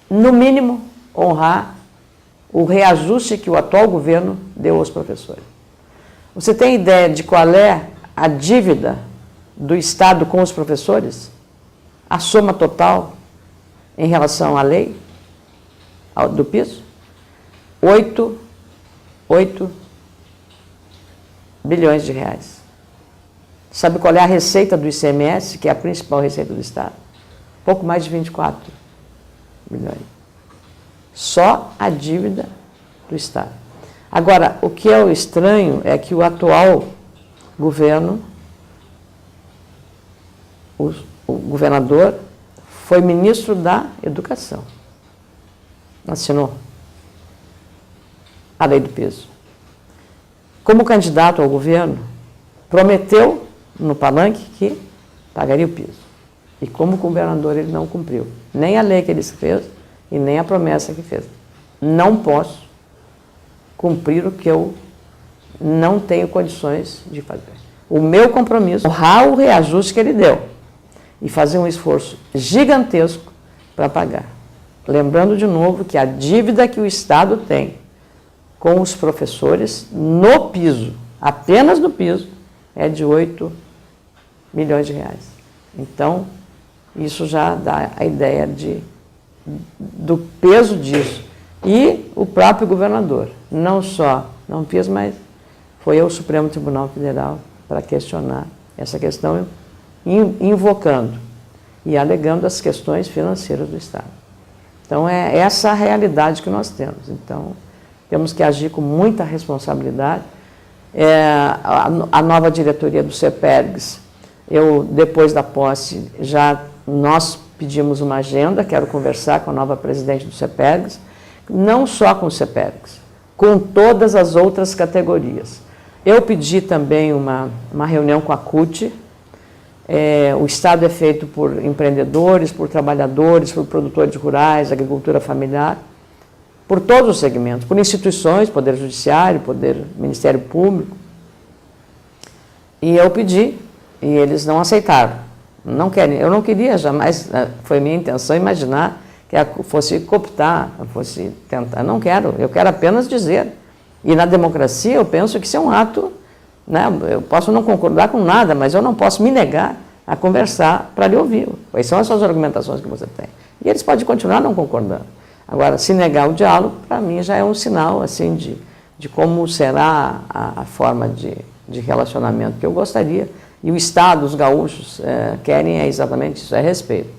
No mínimo, honrar o reajuste que o atual governo deu aos professores. Você tem ideia de qual é a dívida do Estado com os professores? A soma total em relação à lei do piso? 8 bilhões de reais. Sabe qual é a receita do ICMS, que é a principal receita do Estado? Pouco mais de 24 bilhões. Só a dívida do Estado. Agora, o que é o estranho é que o atual governo, o governador foi ministro da Educação. Assinou a lei do piso. Como candidato ao governo, prometeu no palanque que pagaria o piso. E como governador ele não cumpriu. Nem a lei que ele fez e nem a promessa que fez. Não posso cumprir o que eu não tenho condições de fazer. O meu compromisso é honrar o reajuste que ele deu e fazer um esforço gigantesco para pagar. Lembrando de novo que a dívida que o Estado tem com os professores no piso, apenas no piso, é de 8 milhões de reais. Então, isso já dá a ideia do peso disso. E o próprio governador, não só não fez, mas foi ao Supremo Tribunal Federal para questionar essa questão, invocando e alegando as questões financeiras do Estado. Então, é essa a realidade que nós temos. Então, temos que agir com muita responsabilidade. A nova diretoria do CEPERGS, depois da posse, nós pedimos uma agenda, quero conversar com a nova presidente do CEPERGS, não só com o CEPERGS, com todas as outras categorias. Eu pedi também uma reunião com a CUT. O Estado é feito por empreendedores, por trabalhadores, por produtores rurais, agricultura familiar, por todos os segmentos, por instituições, Poder Judiciário, Ministério Público. E eu pedi, e eles não aceitaram. Não querem. Eu não queria jamais, foi minha intenção imaginar que fosse cooptar, fosse tentar. Não quero, eu quero apenas dizer. E na democracia eu penso que isso é um ato, né? Eu posso não concordar com nada, mas eu não posso me negar a conversar para lhe ouvir. Quais são as suas argumentações que você tem? E eles podem continuar não concordando. Agora, se negar o diálogo, para mim já é um sinal assim, de como será a forma de relacionamento que eu gostaria. E o Estado, os gaúchos, querem exatamente isso, é respeito.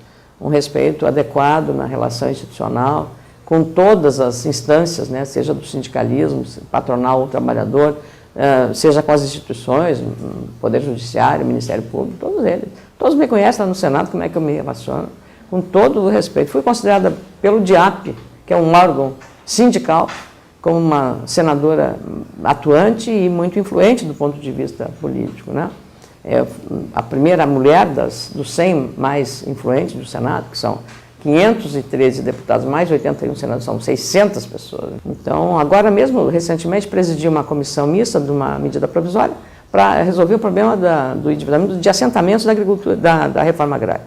Um respeito adequado na relação institucional, com todas as instâncias, né, seja do sindicalismo, patronal ou trabalhador, seja com as instituições, Poder Judiciário, Ministério Público, todos eles. Todos me conhecem lá no Senado, como é que eu me relaciono, com todo o respeito. Fui considerada pelo DIAP, que é um órgão sindical, como uma senadora atuante e muito influente do ponto de vista político, né? A primeira mulher dos 100 mais influentes do Senado, 513 deputados, mais 81 senadores, são 600 pessoas. Então, agora mesmo, recentemente, presidi uma comissão mista de uma medida provisória para resolver o problema do endividamento de assentamentos da agricultura, da reforma agrária.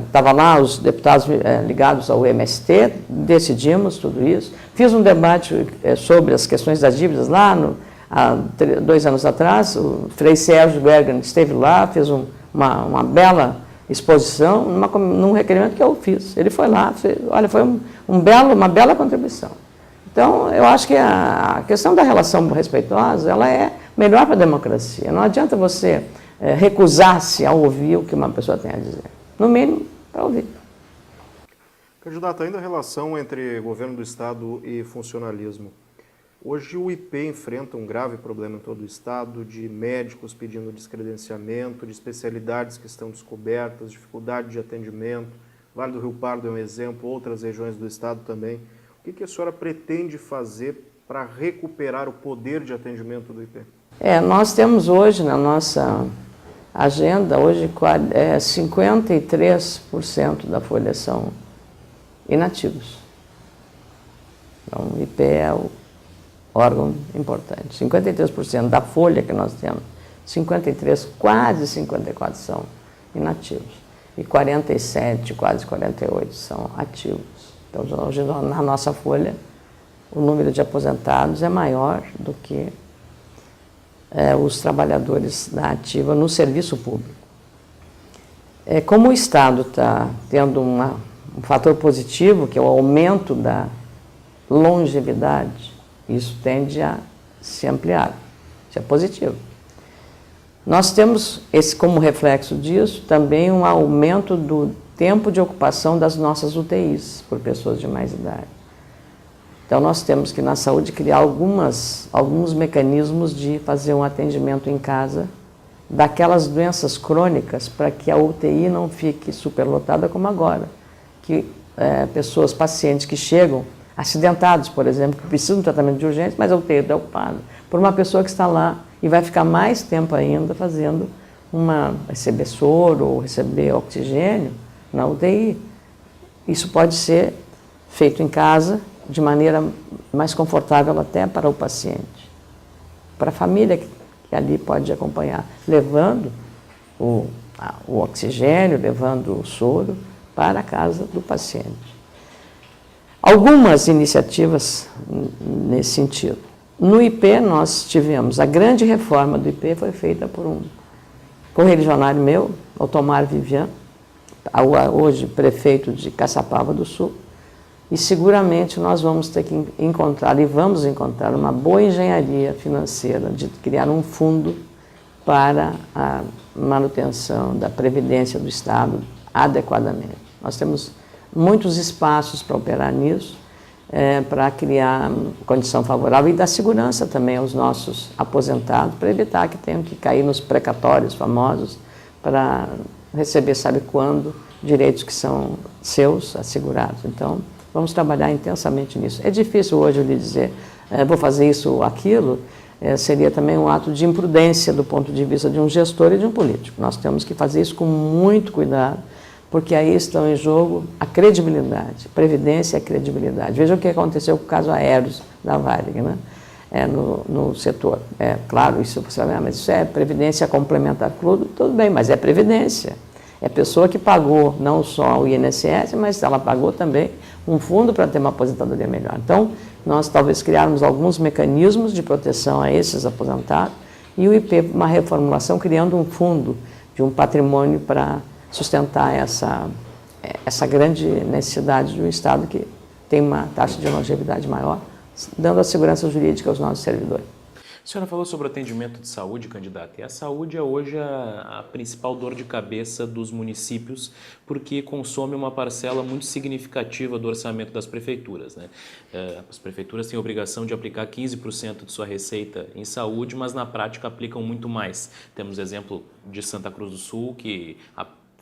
Estava lá os deputados ligados ao MST, decidimos tudo isso. Fiz um debate sobre as questões das dívidas lá, há 2 anos atrás. O Frei Sérgio Bergman esteve lá, fez uma bela exposição num requerimento que eu fiz. Ele foi lá, olha, foi uma bela contribuição. Então, eu acho que a questão da relação respeitosa, ela é melhor para a democracia. Não adianta você recusar-se a ouvir o que uma pessoa tem a dizer. No mínimo, para ouvir. Candidato, ainda a relação entre governo do Estado e funcionalismo. Hoje o IP enfrenta um grave problema em todo o Estado, de médicos pedindo descredenciamento, de especialidades que estão descobertas, dificuldade de atendimento. Vale do Rio Pardo é um exemplo, outras regiões do Estado também. O que a senhora pretende fazer para recuperar o poder de atendimento do IP? Nós temos hoje na nossa agenda, hoje 53% da folha são inativos. Então, o IP é o órgão importante. 53% da folha que nós temos, 53, quase 54 são inativos. E 47, quase 48 são ativos. Então, hoje na nossa folha, o número de aposentados é maior do que os trabalhadores da ativa no serviço público. Como o Estado está tendo um fator positivo, que é o aumento da longevidade, isso tende a se ampliar, isso é positivo. Nós temos, como reflexo disso, também um aumento do tempo de ocupação das nossas UTIs por pessoas de mais idade. Então, nós temos que, na saúde, criar alguns mecanismos de fazer um atendimento em casa daquelas doenças crônicas para que a UTI não fique superlotada como agora. Que pacientes que chegam acidentados, por exemplo, que precisam de tratamento de urgência, mas a UTI está ocupada por uma pessoa que está lá e vai ficar mais tempo ainda fazendo receber soro ou receber oxigênio na UTI. Isso pode ser feito em casa, de maneira mais confortável até para o paciente, para a família que ali pode acompanhar, levando o oxigênio, levando o soro para a casa do paciente. Algumas iniciativas nesse sentido. No IP nós tivemos, a grande reforma do IP foi feita por um correligionário meu, Otomar Vivian, hoje prefeito de Caçapava do Sul, e seguramente nós vamos ter que vamos encontrar uma boa engenharia financeira de criar um fundo para a manutenção da previdência do Estado adequadamente. Nós temos muitos espaços para operar nisso, para criar condição favorável e dar segurança também aos nossos aposentados, para evitar que tenham que cair nos precatórios famosos para receber, sabe quando, direitos que são seus, assegurados. Então, vamos trabalhar intensamente nisso. É difícil hoje eu lhe dizer, vou fazer isso ou aquilo, seria também um ato de imprudência do ponto de vista de um gestor e de um político. Nós temos que fazer isso com muito cuidado, porque aí estão em jogo a credibilidade, previdência e a credibilidade. Veja o que aconteceu com o caso Aéreos da Varig, né? No setor. Claro, isso você vai ver, mas isso é previdência complementar, tudo bem, mas é previdência. É pessoa que pagou não só o INSS, mas ela pagou também um fundo para ter uma aposentadoria melhor. Então, nós talvez criarmos alguns mecanismos de proteção a esses aposentados e o IP, uma reformulação, criando um fundo de um patrimônio para sustentar essa grande necessidade de um Estado que tem uma taxa de longevidade maior, dando a segurança jurídica aos nossos servidores. A senhora falou sobre o atendimento de saúde, candidata, e a saúde é hoje a principal dor de cabeça dos municípios, porque consome uma parcela muito significativa do orçamento das prefeituras, né? As prefeituras têm a obrigação de aplicar 15% de sua receita em saúde, mas na prática aplicam muito mais. Temos exemplo de Santa Cruz do Sul, que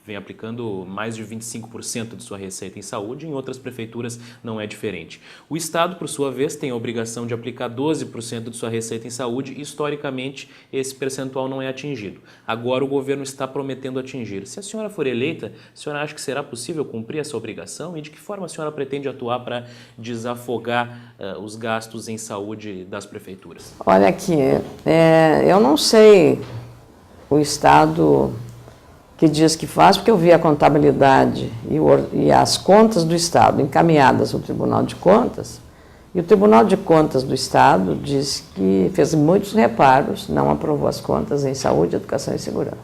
vem aplicando mais de 25% de sua receita em saúde, em outras prefeituras não é diferente. O Estado, por sua vez, tem a obrigação de aplicar 12% de sua receita em saúde e, historicamente, esse percentual não é atingido. Agora o governo está prometendo atingir. Se a senhora for eleita, a senhora acha que será possível cumprir essa obrigação? E de que forma a senhora pretende atuar para desafogar os gastos em saúde das prefeituras? Olha aqui, eu não sei o Estado que diz que faz, porque eu vi a contabilidade e as contas do Estado encaminhadas ao Tribunal de Contas, e o Tribunal de Contas do Estado diz que fez muitos reparos, não aprovou as contas em saúde, educação e segurança.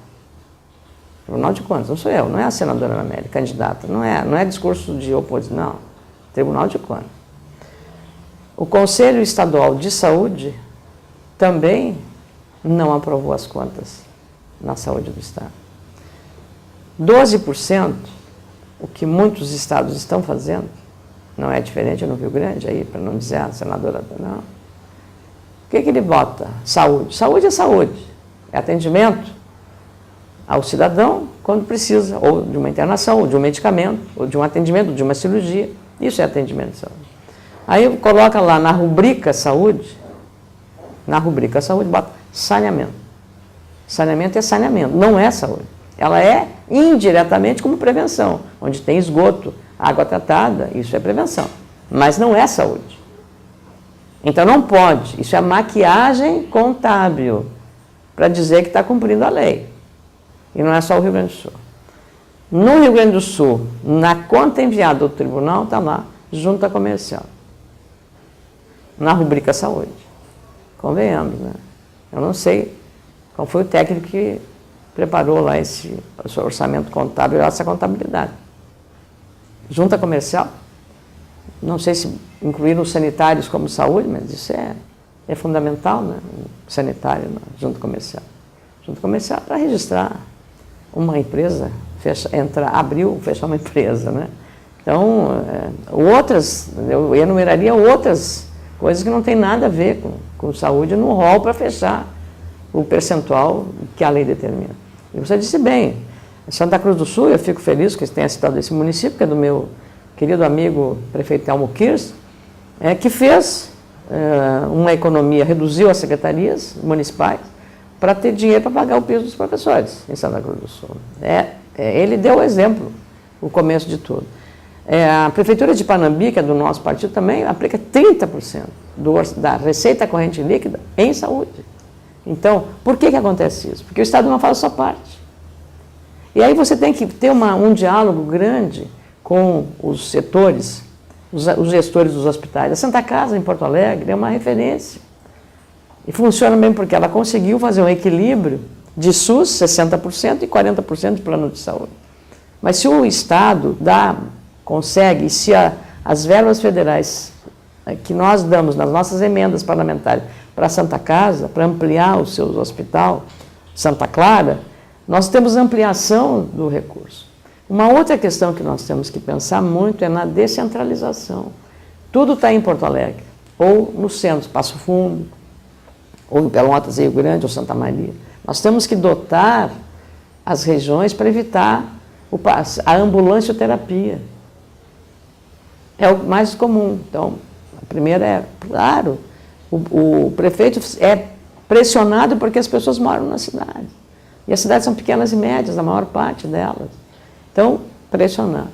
Tribunal de Contas, não sou eu, não é a senadora Ana Amélia, candidata, não é discurso de oposição, não. Tribunal de Contas. O Conselho Estadual de Saúde também não aprovou as contas na saúde do Estado. 12%, o que muitos estados estão fazendo, não é diferente no Rio Grande, aí, para não dizer a senadora, não. O que ele bota? Saúde. Saúde é saúde. É atendimento ao cidadão quando precisa, ou de uma internação, ou de um medicamento, ou de um atendimento, ou de uma cirurgia. Isso é atendimento de saúde. Aí coloca lá na rubrica saúde, bota saneamento. Saneamento é saneamento, não é saúde. Ela é indiretamente como prevenção, onde tem esgoto, água tratada, isso é prevenção, mas não é saúde. Então não pode, isso é maquiagem contábil, para dizer que está cumprindo a lei. E não é só o Rio Grande do Sul. No Rio Grande do Sul, na conta enviada do tribunal, está lá, junta comercial. Na rubrica saúde. Convenhamos, né? Eu não sei qual foi o técnico que preparou lá esse orçamento contábil, essa contabilidade. Junta comercial, não sei se incluíram os sanitários como saúde, mas isso é fundamental, né? Sanitário, na junta comercial. Junta comercial para registrar uma empresa, abriu, fechar uma empresa, né? Então, eu enumeraria outras coisas que não tem nada a ver com saúde no rol para fechar o percentual que a lei determina. E você disse bem, Santa Cruz do Sul, eu fico feliz que você tenha citado esse município, que é do meu querido amigo prefeito Telmo Kirs, que fez uma economia, reduziu as secretarias municipais para ter dinheiro para pagar o piso dos professores em Santa Cruz do Sul. Ele deu o exemplo, o começo de tudo. A Prefeitura de Panambi, que é do nosso partido, também aplica 30% da receita corrente líquida em saúde. Então, por que acontece isso? Porque o Estado não faz a sua parte. E aí você tem que ter um diálogo grande com os setores, os gestores dos hospitais. A Santa Casa, em Porto Alegre, é uma referência. E funciona bem porque ela conseguiu fazer um equilíbrio de SUS, 60%, e 40% de plano de saúde. Mas se o Estado consegue, e se as verbas federais que nós damos nas nossas emendas parlamentares para a Santa Casa, para ampliar o seu hospital, Santa Clara, nós temos ampliação do recurso. Uma outra questão que nós temos que pensar muito é na descentralização. Tudo está em Porto Alegre, ou no centro, Passo Fundo, ou em Pelotas, Rio Grande, ou Santa Maria. Nós temos que dotar as regiões para evitar a ambulancioterapia. É o mais comum. Então, a primeira é, claro, o prefeito é pressionado porque as pessoas moram na cidade. E as cidades são pequenas e médias, a maior parte delas. Então, pressionado.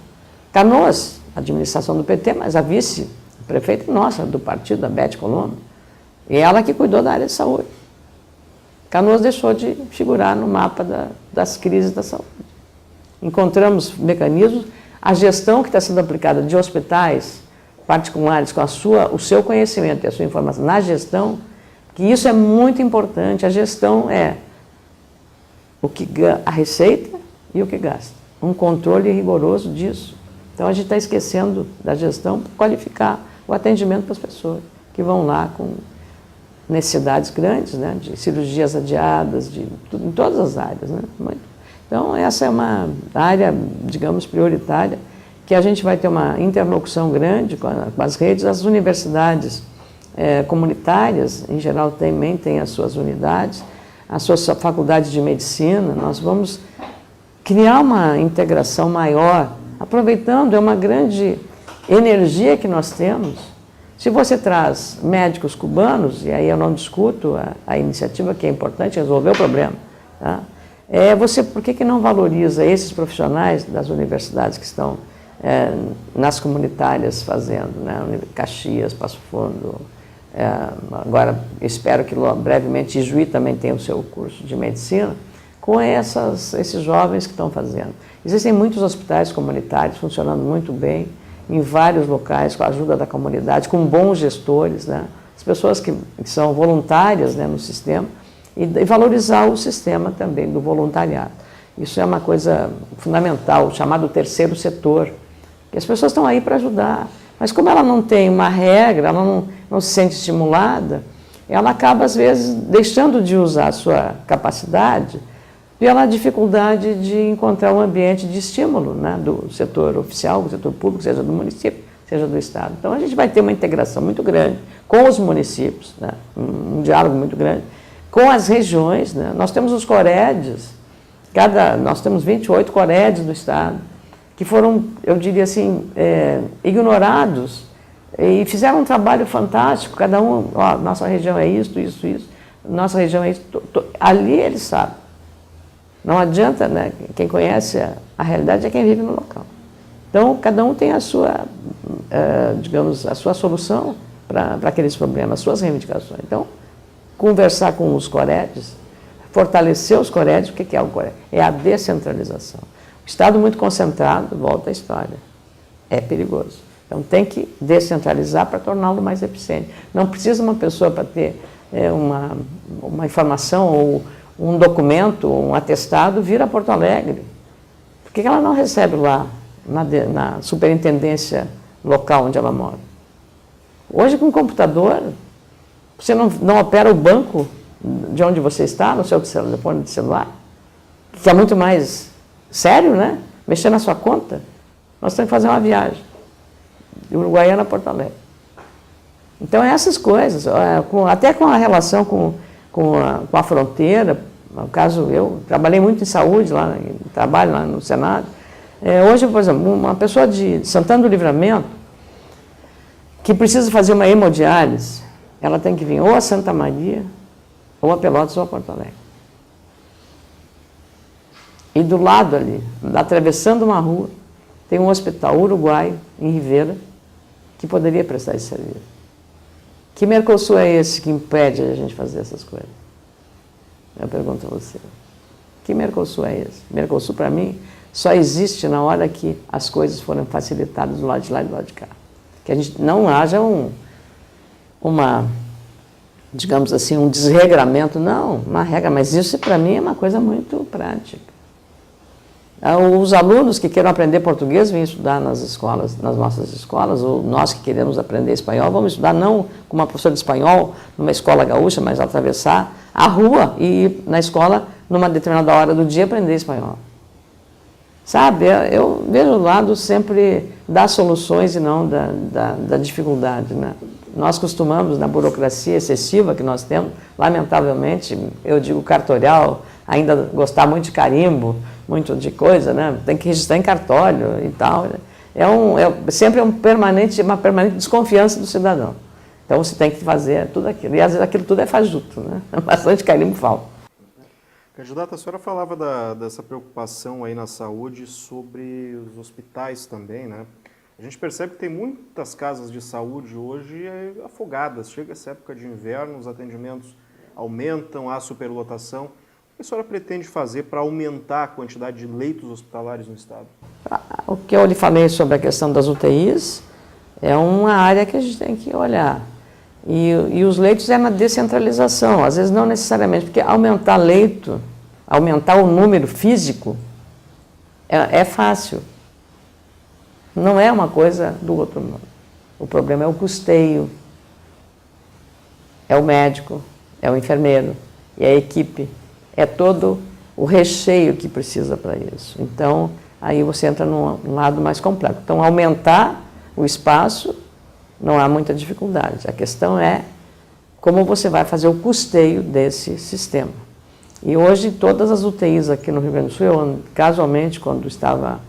Canoas, administração do PT, mas a vice-prefeita nossa, do partido, a Beth Colombo, e ela que cuidou da área de saúde. Canoas deixou de figurar no mapa das crises da saúde. Encontramos mecanismos, a gestão que está sendo aplicada de hospitais particulares com o seu conhecimento e a sua informação na gestão, que isso é muito importante. A gestão é a receita e o que gasta. Um controle rigoroso disso. Então, a gente está esquecendo da gestão para qualificar o atendimento para as pessoas que vão lá com necessidades grandes, né, de cirurgias adiadas, em todas as áreas. Né? Então, essa é uma área, digamos, prioritária, que a gente vai ter uma interlocução grande com as redes. As universidades comunitárias, em geral, também têm as suas unidades, as suas faculdades de medicina. Nós vamos criar uma integração maior, aproveitando, é uma grande energia que nós temos. Se você traz médicos cubanos, e aí eu não discuto a iniciativa, que é importante resolver o problema, tá? Por que não valoriza esses profissionais das universidades que estão nas comunitárias fazendo, né? Caxias, Passo Fundo, agora espero que brevemente Ijuí também tenha o seu curso de medicina, com esses jovens que estão fazendo. Existem muitos hospitais comunitários funcionando muito bem, em vários locais, com a ajuda da comunidade, com bons gestores, né? As pessoas que são voluntárias, né, no sistema, e valorizar o sistema também do voluntariado. Isso é uma coisa fundamental, chamado terceiro setor, que as pessoas estão aí para ajudar, mas como ela não tem uma regra, ela não se sente estimulada, ela acaba, às vezes, deixando de usar a sua capacidade pela dificuldade de encontrar um ambiente de estímulo, né, do setor oficial, do setor público, seja do município, seja do Estado. Então, a gente vai ter uma integração muito grande com os municípios, né, um diálogo muito grande, com as regiões. Né. Nós temos os corédios, nós temos 28 corédios do Estado, que foram, eu diria assim, ignorados e fizeram um trabalho fantástico, cada um, nossa região é isso, isso, isso, nossa região é isso, ali eles sabem. Não adianta, né? Quem conhece a realidade é quem vive no local. Então, cada um tem a sua, digamos, a sua solução para aqueles problemas, as suas reivindicações. Então, conversar com os corédios, fortalecer os corédios, o que é o corédio? É a descentralização. O Estado muito concentrado, volta à história, é perigoso. Então, tem que descentralizar para torná-lo mais eficiente. Não precisa uma pessoa para ter uma informação ou um documento, um atestado, vir a Porto Alegre. Por que ela não recebe lá, na superintendência local onde ela mora? Hoje, com o computador, você não opera o banco de onde você está, no seu telefone de celular, que é muito mais sério, né? Mexer na sua conta. Nós temos que fazer uma viagem de Uruguaiana a Porto Alegre. Então, essas coisas, até com a relação com a fronteira, no caso, eu trabalhei muito em saúde, trabalho lá no Senado. Hoje, por exemplo, uma pessoa de Santana do Livramento, que precisa fazer uma hemodiálise, ela tem que vir ou a Santa Maria, ou a Pelotas, ou a Porto Alegre. E do lado ali, atravessando uma rua, tem um hospital uruguaio, em Rivera, que poderia prestar esse serviço. Que Mercosul é esse que impede a gente fazer essas coisas? Eu pergunto a você. Que Mercosul é esse? Mercosul, para mim, só existe na hora que as coisas forem facilitadas do lado de lá e do lado de cá. Que a gente não haja digamos assim, um desregramento. Não, uma regra, mas isso para mim é uma coisa muito prática. Os alunos que queiram aprender português vêm estudar nas escolas, nas nossas escolas, ou nós que queremos aprender espanhol, vamos estudar não com uma professora de espanhol, numa escola gaúcha, mas atravessar a rua e ir na escola, numa determinada hora do dia, aprender espanhol. Sabe, eu vejo o lado sempre das soluções e não da dificuldade, né? Nós costumamos, na burocracia excessiva que nós temos, lamentavelmente, eu digo cartorial, ainda gostar muito de carimbo, muito de coisa, né? Tem que registrar em cartório e tal. Sempre uma permanente desconfiança do cidadão. Então você tem que fazer tudo aquilo. E às vezes aquilo tudo é fajuto, né? Bastante carimbo falta. Candidata, a senhora falava dessa preocupação aí na saúde sobre os hospitais também, né? A gente percebe que tem muitas casas de saúde hoje afogadas. Chega essa época de inverno, os atendimentos aumentam, há superlotação. O que a senhora pretende fazer para aumentar a quantidade de leitos hospitalares no Estado? O que eu lhe falei sobre a questão das UTIs é uma área que a gente tem que olhar. E os leitos é na descentralização, às vezes não necessariamente, porque aumentar leito, aumentar o número físico, é fácil. Não é uma coisa do outro mundo. O problema é o custeio, é o médico, é o enfermeiro, é a equipe, é todo o recheio que precisa para isso. Então, aí você entra num lado mais complexo. Então, aumentar o espaço, não há muita dificuldade. A questão é como você vai fazer o custeio desse sistema. E hoje todas as UTIs aqui no Rio Grande do Sul, eu, casualmente, quando estava,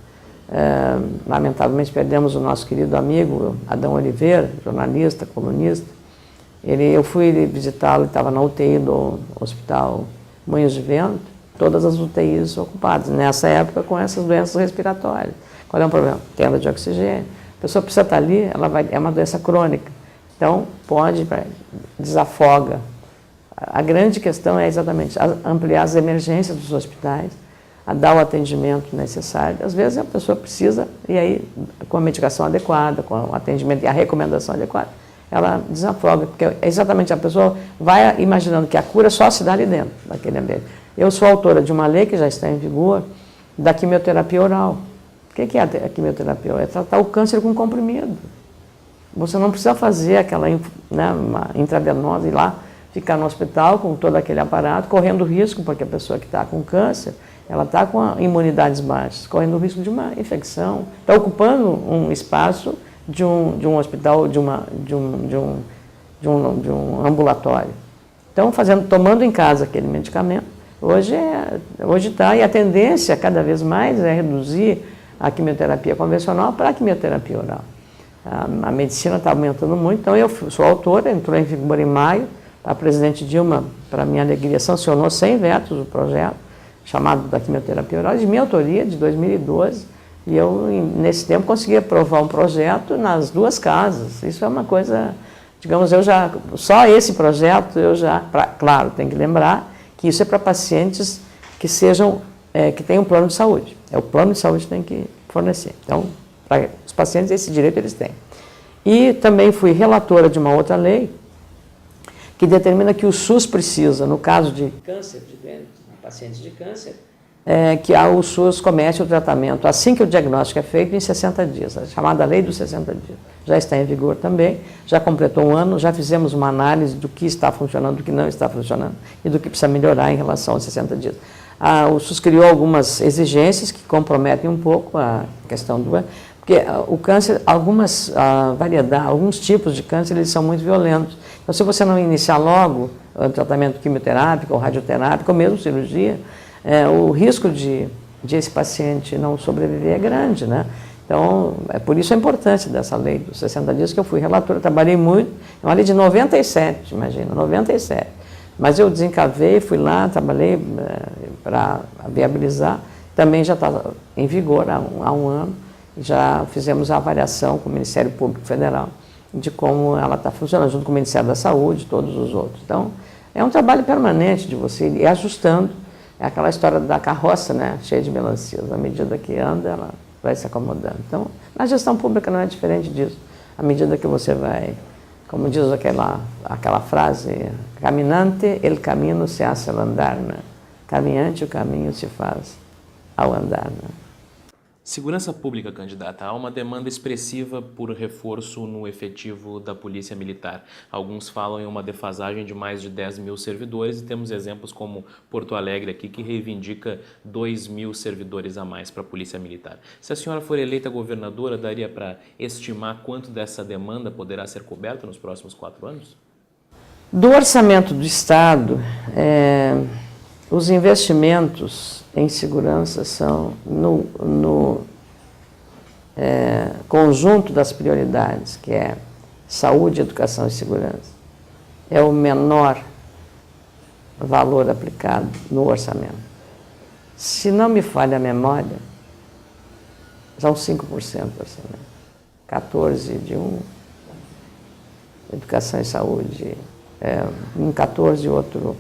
lamentavelmente perdemos o nosso querido amigo Adão Oliveira, jornalista, colunista, eu fui visitá-lo, ele estava na UTI do Hospital Moinhos de Vento, todas as UTIs ocupadas, nessa época com essas doenças respiratórias. Qual é o problema? Tenda de oxigênio. A pessoa precisa estar ali, é uma doença crônica, então desafoga. A grande questão é exatamente ampliar as emergências dos hospitais, a dar o atendimento necessário. Às vezes a pessoa precisa, e aí com a medicação adequada, com o atendimento e a recomendação adequada, ela desafoga, porque exatamente a pessoa vai imaginando que a cura só se dá ali dentro, daquele ambiente. Eu sou autora de uma lei que já está em vigor, da quimioterapia oral. O que é a quimioterapia oral? É tratar o câncer com comprimido. Você não precisa fazer aquela uma intravenosa e ir lá, ficar no hospital com todo aquele aparato, correndo risco, porque a pessoa que está com câncer, ela está com imunidades baixas, correndo o risco de uma infecção, está ocupando um espaço de um hospital, de um ambulatório. Então, tomando em casa aquele medicamento, hoje está, e a tendência cada vez mais é reduzir a quimioterapia convencional para a quimioterapia oral. A medicina está aumentando muito, então eu sou autora, entrou em vigor em maio, a presidente Dilma, para minha alegria, sancionou sem vetos o projeto, chamado da quimioterapia oral, de minha autoria, de 2012, e eu, nesse tempo, consegui aprovar um projeto nas duas casas. Isso é uma coisa, digamos, só esse projeto, claro, tem que lembrar que isso é para pacientes que que tenham um plano de saúde. É o plano de saúde que tem que fornecer. Então, para os pacientes, esse direito eles têm. E também fui relatora de uma outra lei, que determina que o SUS precisa, no caso de câncer, de pacientes de câncer, que o SUS comece o tratamento assim que o diagnóstico é feito em 60 dias, a chamada lei dos 60 dias. Já está em vigor também, já completou um ano, já fizemos uma análise do que está funcionando, do que não está funcionando e do que precisa melhorar em relação aos 60 dias. O SUS criou algumas exigências que comprometem um pouco a questão porque o câncer, alguns tipos de câncer, eles são muito violentos. Então, se você não iniciar logo o tratamento quimioterápico ou radioterápico, ou mesmo cirurgia, o risco de esse paciente não sobreviver é grande, né? Então, por isso a importância dessa lei dos 60 dias, que eu fui relatora, trabalhei muito, é uma lei de 97, imagina, 97. Mas eu desencavei, fui lá, trabalhei para viabilizar, também já está em vigor há um ano, já fizemos a avaliação com o Ministério Público Federal de como ela está funcionando, junto com o Ministério da Saúde e todos os outros. Então, é um trabalho permanente de você ir ajustando, é aquela história da carroça, né, cheia de melancias, à medida que anda, ela vai se acomodando. Então, na gestão pública não é diferente disso, à medida que você vai, como diz aquela frase, caminante, el camino se hace al andar, né? Caminhante, o caminho se faz ao andar, né? Segurança Pública, candidata, há uma demanda expressiva por reforço no efetivo da Polícia Militar. Alguns falam em uma defasagem de mais de 10 mil servidores e temos exemplos como Porto Alegre aqui, que reivindica 2 mil servidores a mais para a Polícia Militar. Se a senhora for eleita governadora, daria para estimar quanto dessa demanda poderá ser coberta nos próximos 4 anos? Do orçamento do Estado, os investimentos em segurança são no conjunto das prioridades, que é saúde, educação e segurança. É o menor valor aplicado no orçamento. Se não me falha a memória, são 5% do orçamento. 14% de educação e saúde, um 14% e outro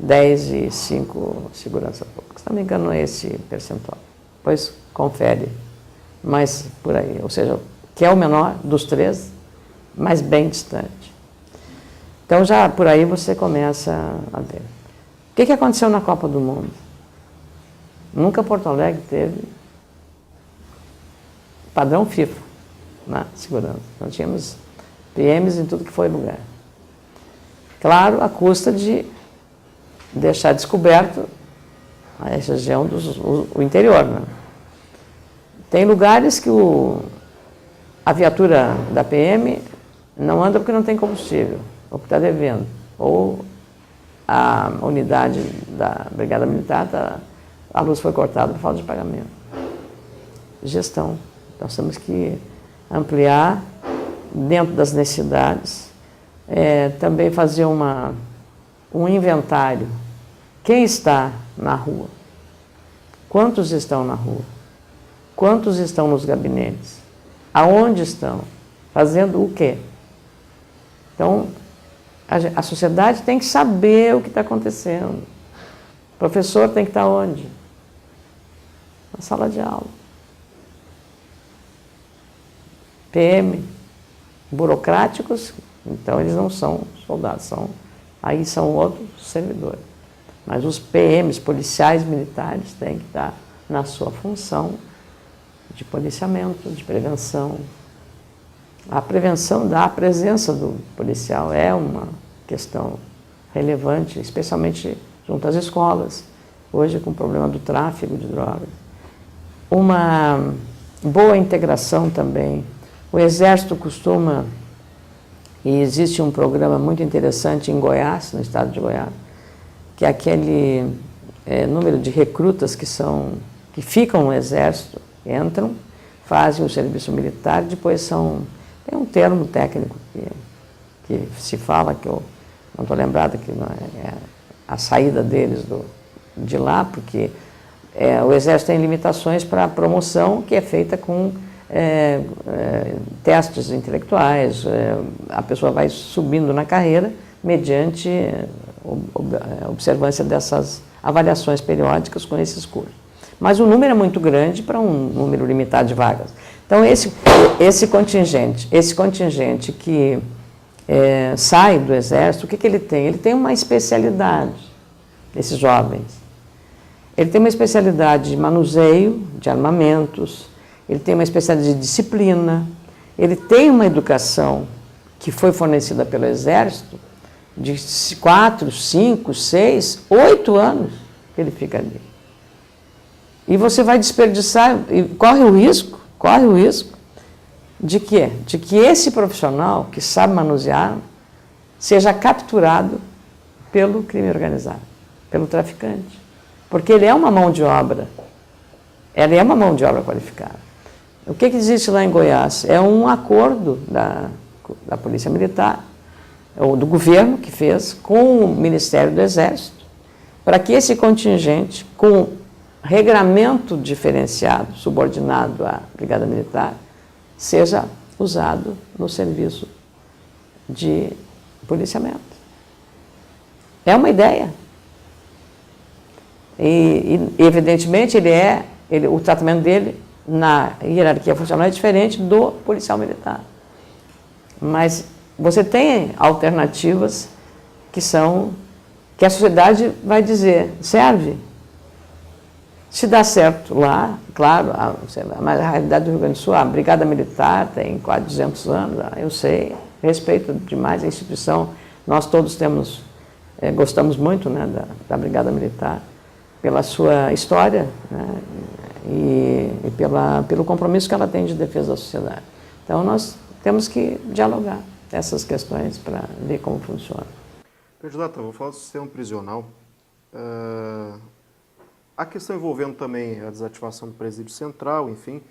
10 e 5 segurança pública. Se não me engano, é esse percentual. Depois confere, mas por aí. Ou seja, que é o menor dos três, mas bem distante. Então, já por aí você começa a ver. O que aconteceu na Copa do Mundo? Nunca Porto Alegre teve padrão FIFA na segurança. Nós tínhamos PMs em tudo que foi lugar. Claro, à custa de deixar descoberto a região o interior, né? Tem lugares que a viatura da PM não anda porque não tem combustível, ou porque está devendo, ou a unidade da Brigada Militar, a luz foi cortada por falta de pagamento. Gestão. Nós temos que ampliar dentro das necessidades, também fazer um inventário. Quem está na rua? Quantos estão na rua? Quantos estão nos gabinetes? Aonde estão? Fazendo o quê? Então, a sociedade tem que saber o que está acontecendo. O professor tem que estar onde? Na sala de aula. PM, burocráticos, então eles não são soldados, aí são outros servidores. Mas os PMs, policiais militares, têm que estar na sua função de policiamento, de prevenção. A prevenção da presença do policial é uma questão relevante, especialmente junto às escolas, hoje com o problema do tráfico de drogas. Uma boa integração também. O Exército costuma, e existe um programa muito interessante em Goiás, no estado de Goiás, que é aquele número de recrutas que ficam no Exército, entram, fazem o serviço militar, depois tem um termo técnico que se fala, que eu não estou lembrada, que não é a saída deles de lá, porque o Exército tem limitações para a promoção, que é feita com testes intelectuais, a pessoa vai subindo na carreira mediante observância dessas avaliações periódicas com esses cursos. Mas o número é muito grande para um número limitado de vagas. Então, esse contingente que sai do Exército, o que ele tem? Ele tem uma especialidade, esses jovens. Ele tem uma especialidade de manuseio de armamentos, ele tem uma especialidade de disciplina, ele tem uma educação que foi fornecida pelo Exército de 4, 5, 6, 8 anos que ele fica ali. E você vai desperdiçar, e corre o risco de quê? De que esse profissional que sabe manusear seja capturado pelo crime organizado, pelo traficante. Porque ele é uma mão de obra, qualificada. O que existe lá em Goiás? É um acordo da Polícia Militar, ou do governo que fez, com o Ministério do Exército, para que esse contingente, com regramento diferenciado, subordinado à Brigada Militar, seja usado no serviço de policiamento. É uma ideia. E evidentemente, o tratamento dele na hierarquia funcional é diferente do policial militar. Mas você tem alternativas que a sociedade vai dizer, serve. Se dá certo lá, claro, mas a realidade do Rio Grande do Sul, a Brigada Militar tem quase 200 anos, eu sei, respeito demais a instituição, nós todos gostamos muito, né, da Brigada Militar, pela sua história, né, e pelo compromisso que ela tem de defesa da sociedade. Então, nós temos que dialogar essas questões para ver como funciona. Candidata, vou falar do sistema prisional. A questão envolvendo também a desativação do presídio central, enfim,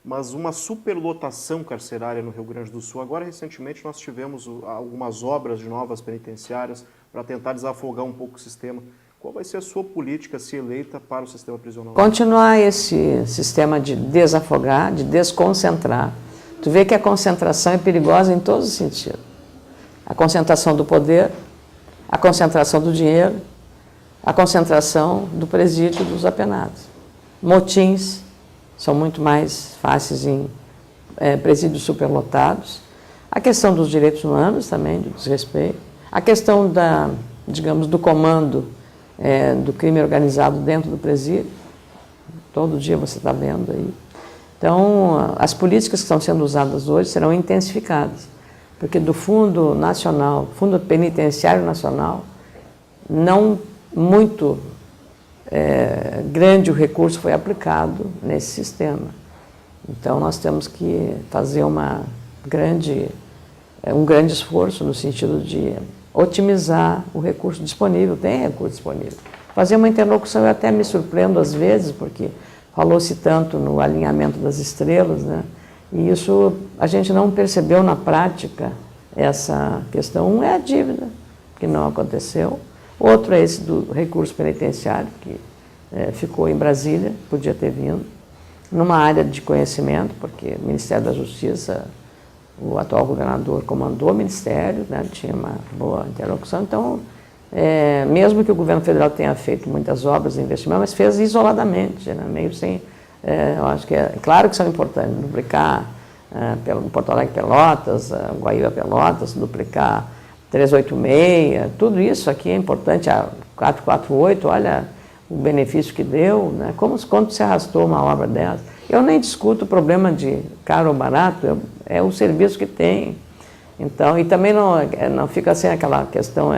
mas uma superlotação carcerária no Rio Grande do Sul. Agora, recentemente, nós tivemos algumas obras de novas penitenciárias para tentar desafogar um pouco o sistema. Qual vai ser a sua política, se eleita, para o sistema prisional? Continuar esse sistema de desafogar, de desconcentrar. Tu vê que a concentração é perigosa em todos os sentidos. A concentração do poder, a concentração do dinheiro, a concentração do presídio dos apenados. Motins são muito mais fáceis em presídios superlotados. A questão dos direitos humanos também, do desrespeito. A questão do comando do crime organizado dentro do presídio. Todo dia você está vendo aí. Então, as políticas que estão sendo usadas hoje serão intensificadas, porque do Fundo Nacional, Fundo Penitenciário Nacional, não muito grande o recurso foi aplicado nesse sistema. Então, nós temos que fazer um grande esforço no sentido de otimizar o recurso disponível, tem recurso disponível. Fazer uma interlocução, eu até me surpreendo às vezes, porque falou-se tanto no alinhamento das estrelas, né? E isso a gente não percebeu na prática, essa questão. Um é a dívida, que não aconteceu. Outro é esse do recurso penitenciário, que ficou em Brasília, podia ter vindo. Numa área de conhecimento, porque o Ministério da Justiça, o atual governador comandou o Ministério, né? Tinha uma boa interlocução. Então, mesmo que o governo federal tenha feito muitas obras de investimento, mas fez isoladamente, né? Meio sem... eu acho que claro que são importantes, duplicar Porto Alegre Pelotas, Guaíba Pelotas, duplicar 386, tudo isso aqui é importante, a 448, olha o benefício que deu, né? Quanto se arrastou uma obra dessa. Eu nem discuto o problema de caro ou barato, é o serviço que tem. Então, e também não fica assim aquela questão,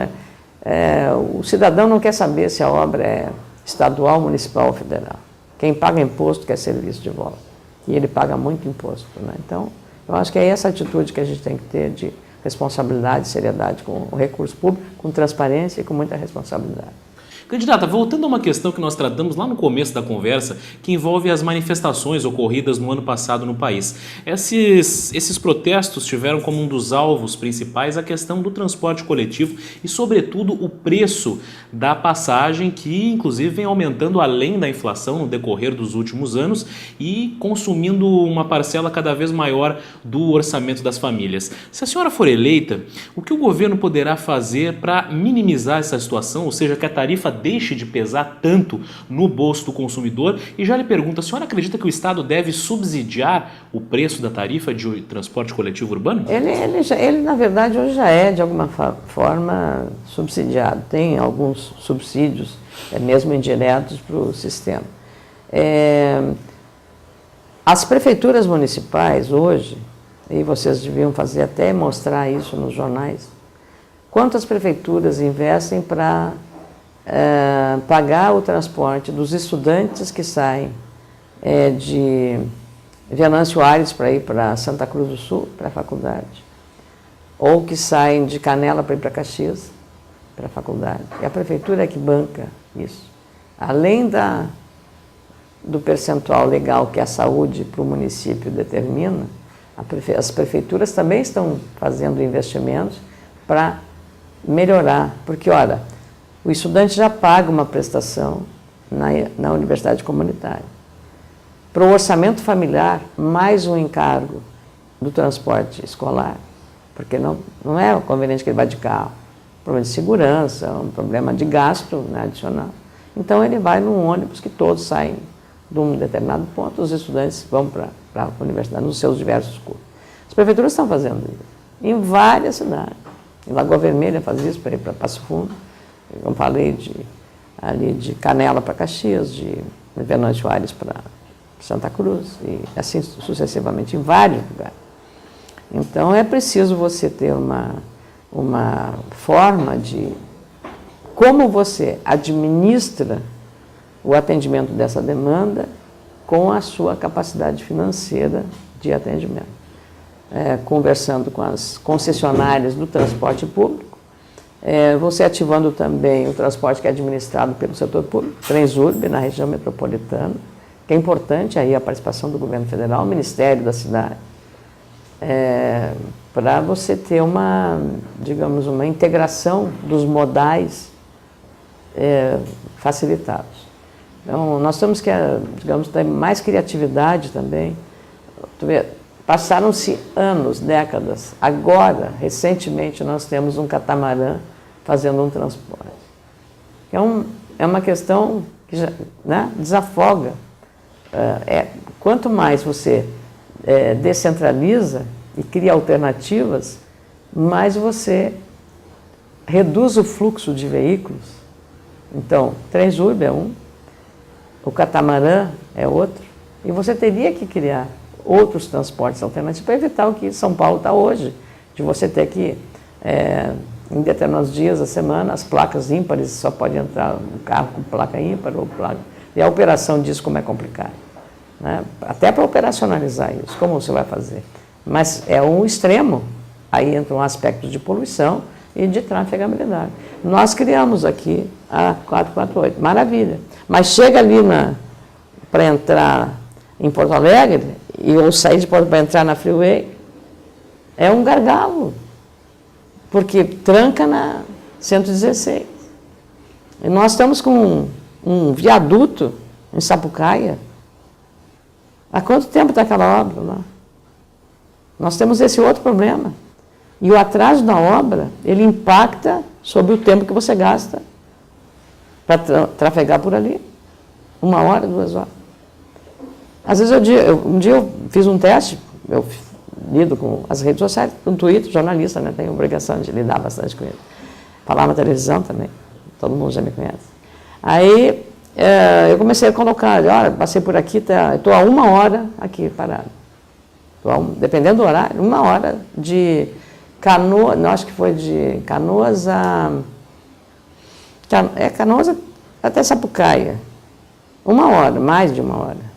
o cidadão não quer saber se a obra é estadual, municipal ou federal. Quem paga imposto quer serviço de volta. E ele paga muito imposto, né? Então, eu acho que é essa atitude que a gente tem que ter de responsabilidade, seriedade com o recurso público, com transparência e com muita responsabilidade. Candidata, voltando a uma questão que nós tratamos lá no começo da conversa, que envolve as manifestações ocorridas no ano passado no país. Esses protestos tiveram como um dos alvos principais a questão do transporte coletivo e, sobretudo, o preço da passagem, que inclusive vem aumentando além da inflação no decorrer dos últimos anos e consumindo uma parcela cada vez maior do orçamento das famílias. Se a senhora for eleita, o que o governo poderá fazer para minimizar essa situação, ou seja, que a tarifa deixe de pesar tanto no bolso do consumidor? E já lhe pergunto, a senhora acredita que o Estado deve subsidiar o preço da tarifa de transporte coletivo urbano? Ele na verdade, hoje já é, de alguma forma, subsidiado. Tem alguns subsídios, mesmo indiretos, para o sistema. As prefeituras municipais, hoje, e vocês deviam fazer até mostrar isso nos jornais, quantas prefeituras investem para pagar o transporte dos estudantes que saem de Venâncio Aires para ir para Santa Cruz do Sul, para a faculdade, ou que saem de Canela para ir para Caxias, para a faculdade. E a prefeitura é que banca isso. Além do percentual legal que a saúde para o município determina, as prefeituras também estão fazendo investimentos para melhorar, porque, ora, o estudante já paga uma prestação na universidade comunitária. Para o orçamento familiar, mais um encargo do transporte escolar, porque não é conveniente que ele vá de carro. Problema de segurança, um problema de gasto, né, adicional. Então, ele vai num ônibus que todos saem de um determinado ponto, os estudantes vão para a universidade, nos seus diversos cursos. As prefeituras estão fazendo isso, em várias cidades. Em Lagoa Vermelha faz isso para ir para Passo Fundo. Eu falei ali de Canela para Caxias, de Venâncio Aires para Santa Cruz, e assim sucessivamente, em vários lugares. Então, é preciso você ter uma forma de como você administra o atendimento dessa demanda com a sua capacidade financeira de atendimento. Conversando com as concessionárias do transporte público, você ativando também o transporte que é administrado pelo setor público, Transurb, na região metropolitana, que é importante aí a participação do governo federal, o Ministério da cidade, para você ter digamos, uma integração dos modais facilitados. Então, nós temos que, digamos, ter mais criatividade também. Passaram-se anos, décadas. Agora, recentemente, nós temos um catamarã fazendo um transporte. É uma questão que já, né, desafoga. Quanto mais você descentraliza e cria alternativas, mais você reduz o fluxo de veículos. Então, Transurb é um, o catamarã é outro, e você teria que criar outros transportes alternativos para evitar o que São Paulo está hoje, de você ter que, em determinados dias da semana, as placas ímpares, só pode entrar um carro com placa ímpar ou placa... E a operação disso como é complicado, né? Até para operacionalizar isso, como você vai fazer? Mas é um extremo, aí entra um aspecto de poluição e de trafegabilidade. Nós criamos aqui a 448, maravilha. Mas chega ali para entrar em Porto Alegre, e eu sair de Porto para entrar na Freeway, é um gargalo, porque tranca na 116. E nós estamos com um viaduto em Sapucaia. Há quanto tempo está aquela obra lá? Nós temos esse outro problema. E o atraso da obra, ele impacta sobre o tempo que você gasta para trafegar por ali. 1 hora, 2 horas. Às vezes, um dia eu fiz um teste, eu lido com as redes sociais, com o Twitter, jornalista, né? Tenho obrigação de lidar bastante com ele. Falar na televisão também, todo mundo já me conhece. Aí, eu comecei a colocar, olha, passei por aqui, estou há 1 hora aqui parado. Dependendo do horário, 1 hora de Canoas, não, acho que foi de Canoas Canoas até Sapucaia. 1 hora, mais de 1 hora.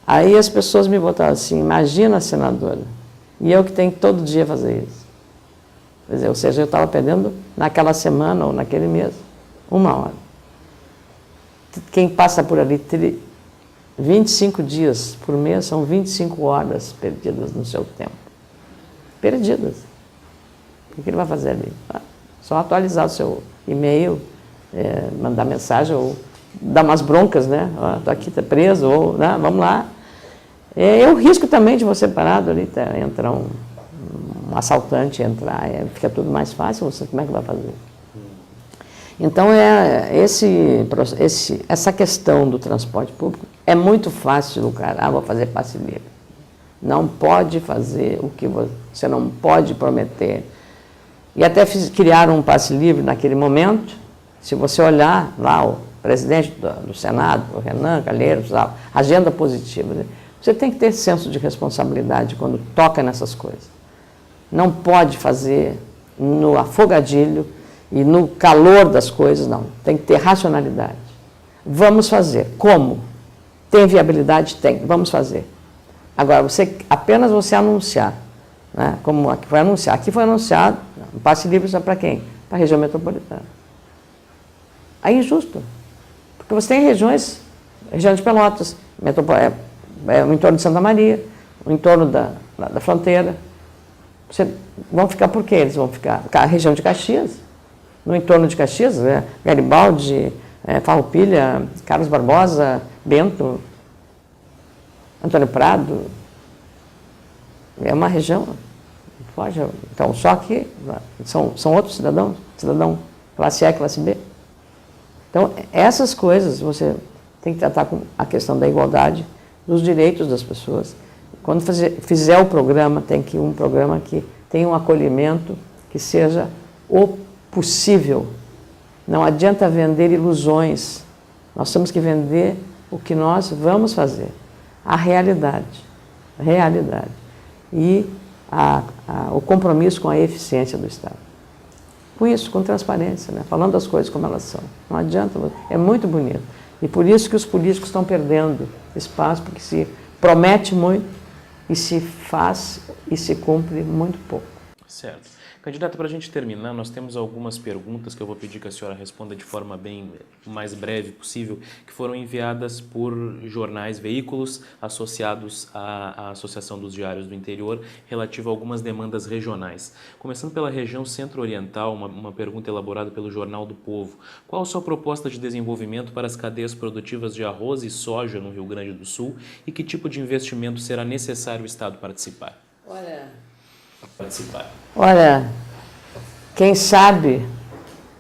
Aí as pessoas me botaram assim, imagina, senadora, e eu que tenho que todo dia fazer isso. Quer dizer, ou seja, eu estava perdendo naquela semana ou naquele mês 1 hora. Quem passa por ali 25 dias por mês são 25 horas perdidas no seu tempo. Perdidas. O que ele vai fazer ali? Só atualizar o seu e-mail, mandar mensagem ou dar umas broncas, né? Estou aqui, está preso, ou né? Vamos lá. É o risco também de você parado ali, entrar um assaltante, fica tudo mais fácil, você como é que vai fazer? Então, essa questão do transporte público é muito fácil do cara, vou fazer passe livre. Não pode fazer o que você não pode prometer. E até criaram um passe livre naquele momento, se você olhar lá, o presidente do Senado, o Renan Calheiros, agenda positiva, né? Você tem que ter senso de responsabilidade quando toca nessas coisas. Não pode fazer no afogadilho e no calor das coisas, não. Tem que ter racionalidade. Vamos fazer. Como? Tem viabilidade? Tem. Vamos fazer. Agora, apenas você anunciar, né? Como aqui foi anunciado. Aqui foi anunciado, o passe livre para quem? Para a região metropolitana. Aí é injusto. Porque você tem região de Pelotas, em torno de Santa Maria, em torno da fronteira. Vão ficar por quê? Eles vão ficar a região de Caxias, no entorno de Caxias, Garibaldi, Farroupilha, Carlos Barbosa, Bento, Antônio Prado. É uma região, foge. Então, só que são outros cidadão classe A e classe B. Então, essas coisas você tem que tratar com a questão da igualdade, dos direitos das pessoas. Quando fizer o programa, tem que um programa que tenha um acolhimento, que seja o possível. Não adianta vender ilusões. Nós temos que vender o que nós vamos fazer. A realidade. A realidade. E o compromisso com a eficiência do Estado. Com isso, com transparência, né? Falando as coisas como elas são. Não adianta, é muito bonito. E por isso que os políticos estão perdendo espaço, porque se promete muito e se faz e se cumpre muito pouco. Certo. Candidata, para a gente terminar, nós temos algumas perguntas que eu vou pedir que a senhora responda de forma bem mais breve possível, que foram enviadas por jornais, veículos associados à Associação dos Diários do Interior, relativo a algumas demandas regionais. Começando pela região centro-oriental, uma pergunta elaborada pelo Jornal do Povo. Qual a sua proposta de desenvolvimento para as cadeias produtivas de arroz e soja no Rio Grande do Sul e que tipo de investimento será necessário o Estado participar? Olha, quem sabe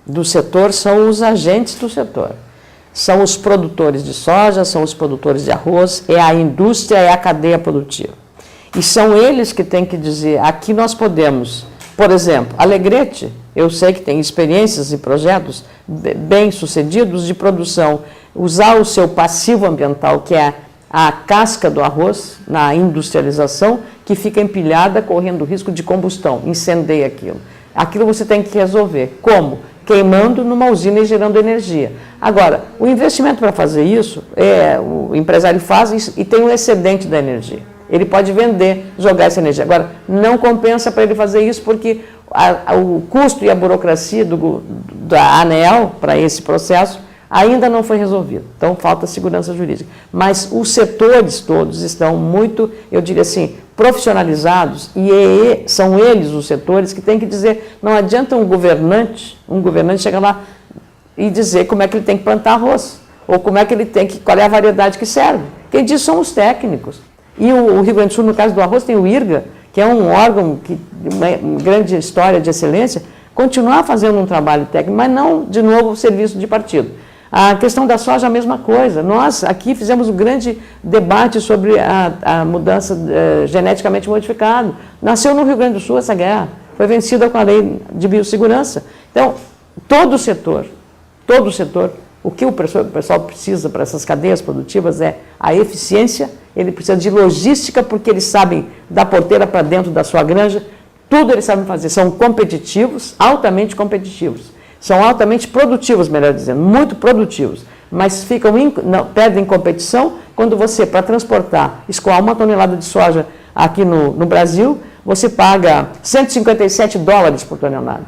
do setor são os agentes do setor. São os produtores de soja, são os produtores de arroz, é a indústria, é a cadeia produtiva. E são eles que têm que dizer, aqui nós podemos, por exemplo, Alegrete, eu sei que tem experiências e projetos bem-sucedidos de produção, usar o seu passivo ambiental, que é a casca do arroz na industrialização, que fica empilhada, correndo risco de combustão, incendeia aquilo. Aquilo você tem que resolver. Como? Queimando numa usina e gerando energia. Agora, o investimento para fazer isso, o empresário faz e tem um excedente da energia. Ele pode vender, jogar essa energia. Agora, não compensa para ele fazer isso porque o custo e a burocracia da ANEEL para esse processo ainda não foi resolvido. Então, falta segurança jurídica. Mas os setores todos estão muito, eu diria assim, profissionalizados, e são eles os setores que têm que dizer, não adianta um governante chegar lá e dizer como é que ele tem que plantar arroz, ou como é que ele tem que, qual é a variedade que serve. Quem diz são os técnicos. E o Rio Grande do Sul, no caso do arroz, tem o IRGA, que é um órgão que uma grande história de excelência, continuar fazendo um trabalho técnico, mas não, de novo, serviço de partido. A questão da soja, a mesma coisa. Nós aqui fizemos um grande debate sobre a mudança geneticamente modificada. Nasceu no Rio Grande do Sul essa guerra, foi vencida com a lei de biossegurança. Então, todo o setor, o que o pessoal precisa para essas cadeias produtivas é a eficiência, ele precisa de logística, porque eles sabem da porteira para dentro da sua granja, tudo eles sabem fazer, são competitivos, altamente competitivos. São altamente produtivos, melhor dizendo, muito produtivos, mas perdem competição quando você, para transportar, escoar 1 tonelada de soja aqui no Brasil, você paga $157 por tonelada.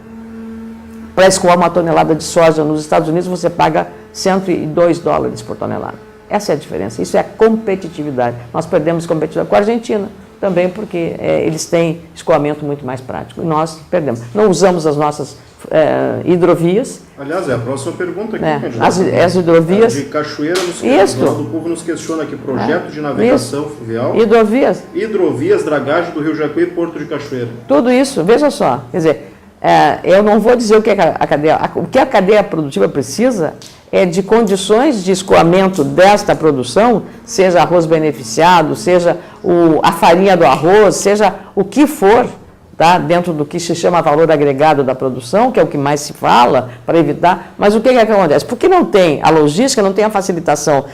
Para escoar 1 tonelada de soja nos Estados Unidos, você paga $102 por tonelada. Essa é a diferença, isso é a competitividade. Nós perdemos competitividade com a Argentina também, porque eles têm escoamento muito mais prático, e nós perdemos. Não usamos as nossas hidrovias. Aliás, é a próxima pergunta aqui, as hidrovias. De Cachoeira, o povo nos questiona aqui, projeto de navegação fluvial. Hidrovias. Hidrovias, dragagem do Rio Jacuí e Porto de Cachoeira. Tudo isso, veja só, quer dizer, eu não vou dizer o que o que a cadeia produtiva precisa é de condições de escoamento desta produção, seja arroz beneficiado, seja a farinha do arroz, seja o que for, tá? Dentro do que se chama valor agregado da produção, que é o que mais se fala, para evitar. Mas o que acontece? Porque não tem a logística, não tem a facilitação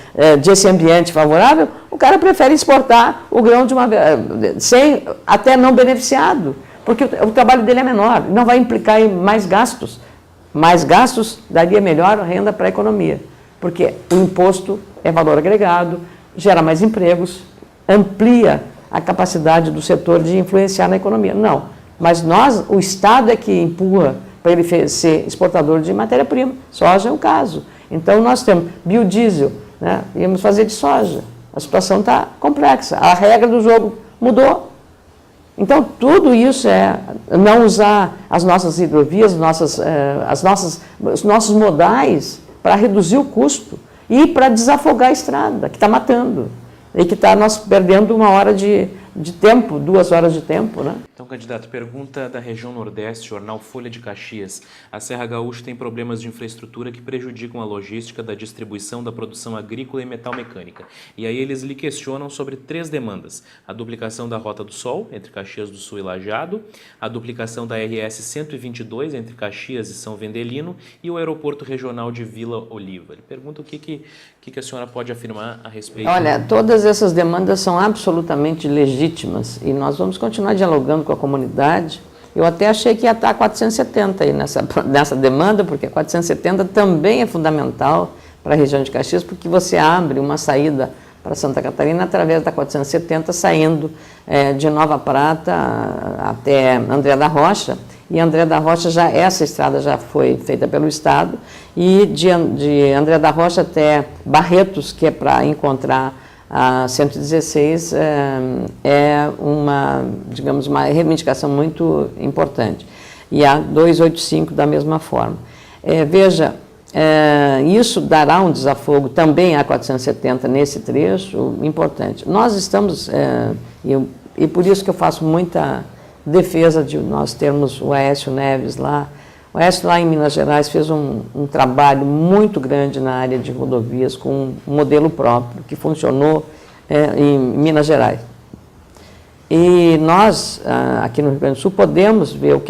desse ambiente favorável, o cara prefere exportar o grão sem até não beneficiado, porque o trabalho dele é menor, não vai implicar em mais gastos. Mais gastos daria melhor renda para a economia, porque o imposto é valor agregado, gera mais empregos, amplia a capacidade do setor de influenciar na economia. Não, mas o Estado é que empurra para ele ser exportador de matéria-prima. Soja é o caso. Então, nós temos biodiesel, né? Íamos fazer de soja. A situação está complexa, a regra do jogo mudou. Então, tudo isso é não usar as nossas hidrovias, os nossos modais para reduzir o custo e para desafogar a estrada, que está matando. E que está nós perdendo 1 hora de tempo, 2 horas de tempo, né? Então, candidato, pergunta da região Nordeste, jornal Folha de Caxias. A Serra Gaúcha tem problemas de infraestrutura que prejudicam a logística da distribuição da produção agrícola e metalmecânica. E aí eles lhe questionam sobre 3 demandas. A duplicação da Rota do Sol, entre Caxias do Sul e Lajeado, a duplicação da RS 122, entre Caxias e São Vendelino, e o aeroporto regional de Vila Oliva. Ele pergunta o que a senhora pode afirmar a respeito. Olha, todas essas demandas são absolutamente legítimas e nós vamos continuar dialogando com a comunidade. Eu até achei que ia estar 470 aí nessa demanda, porque 470 também é fundamental para a região de Caxias, porque você abre uma saída para Santa Catarina através da 470, saindo de Nova Prata até André da Rocha. E André da Rocha, essa estrada já foi feita pelo Estado, e de André da Rocha até Barretos, que é para encontrar a 116, é digamos, uma reivindicação muito importante. E a 285 da mesma forma. Veja, isso dará um desafogo também à 470 nesse trecho importante. Nós estamos, e por isso que eu faço muita defesa de nós termos o Aécio Neves lá. O Aécio lá em Minas Gerais fez um trabalho muito grande na área de rodovias com um modelo próprio que funcionou em Minas Gerais. E nós, aqui no Rio Grande do Sul, podemos ver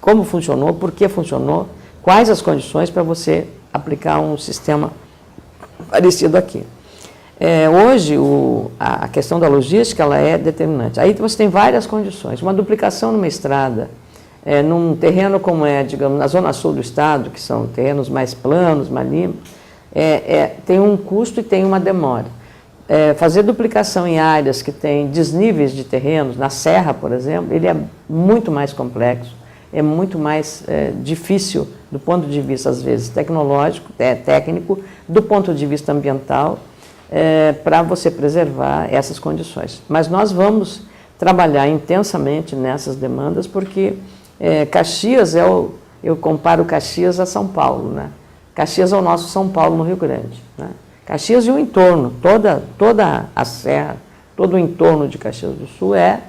como funcionou, por que funcionou, quais as condições para você aplicar um sistema parecido aqui. Hoje, a questão da logística ela é determinante. Aí você tem várias condições. Uma duplicação numa estrada, num terreno como digamos, na zona sul do estado, que são terrenos mais planos, mais limpos, tem um custo e tem uma demora. fazer duplicação em áreas que têm desníveis de terrenos, na serra, por exemplo, ele é muito mais complexo, é muito mais difícil do ponto de vista, às vezes, tecnológico, técnico, do ponto de vista ambiental, para você preservar essas condições. Mas nós vamos trabalhar intensamente nessas demandas, porque Caxias eu comparo Caxias a São Paulo, né? Caxias é o nosso São Paulo no Rio Grande, né? Caxias e o entorno, toda a serra, todo o entorno de Caxias do Sul é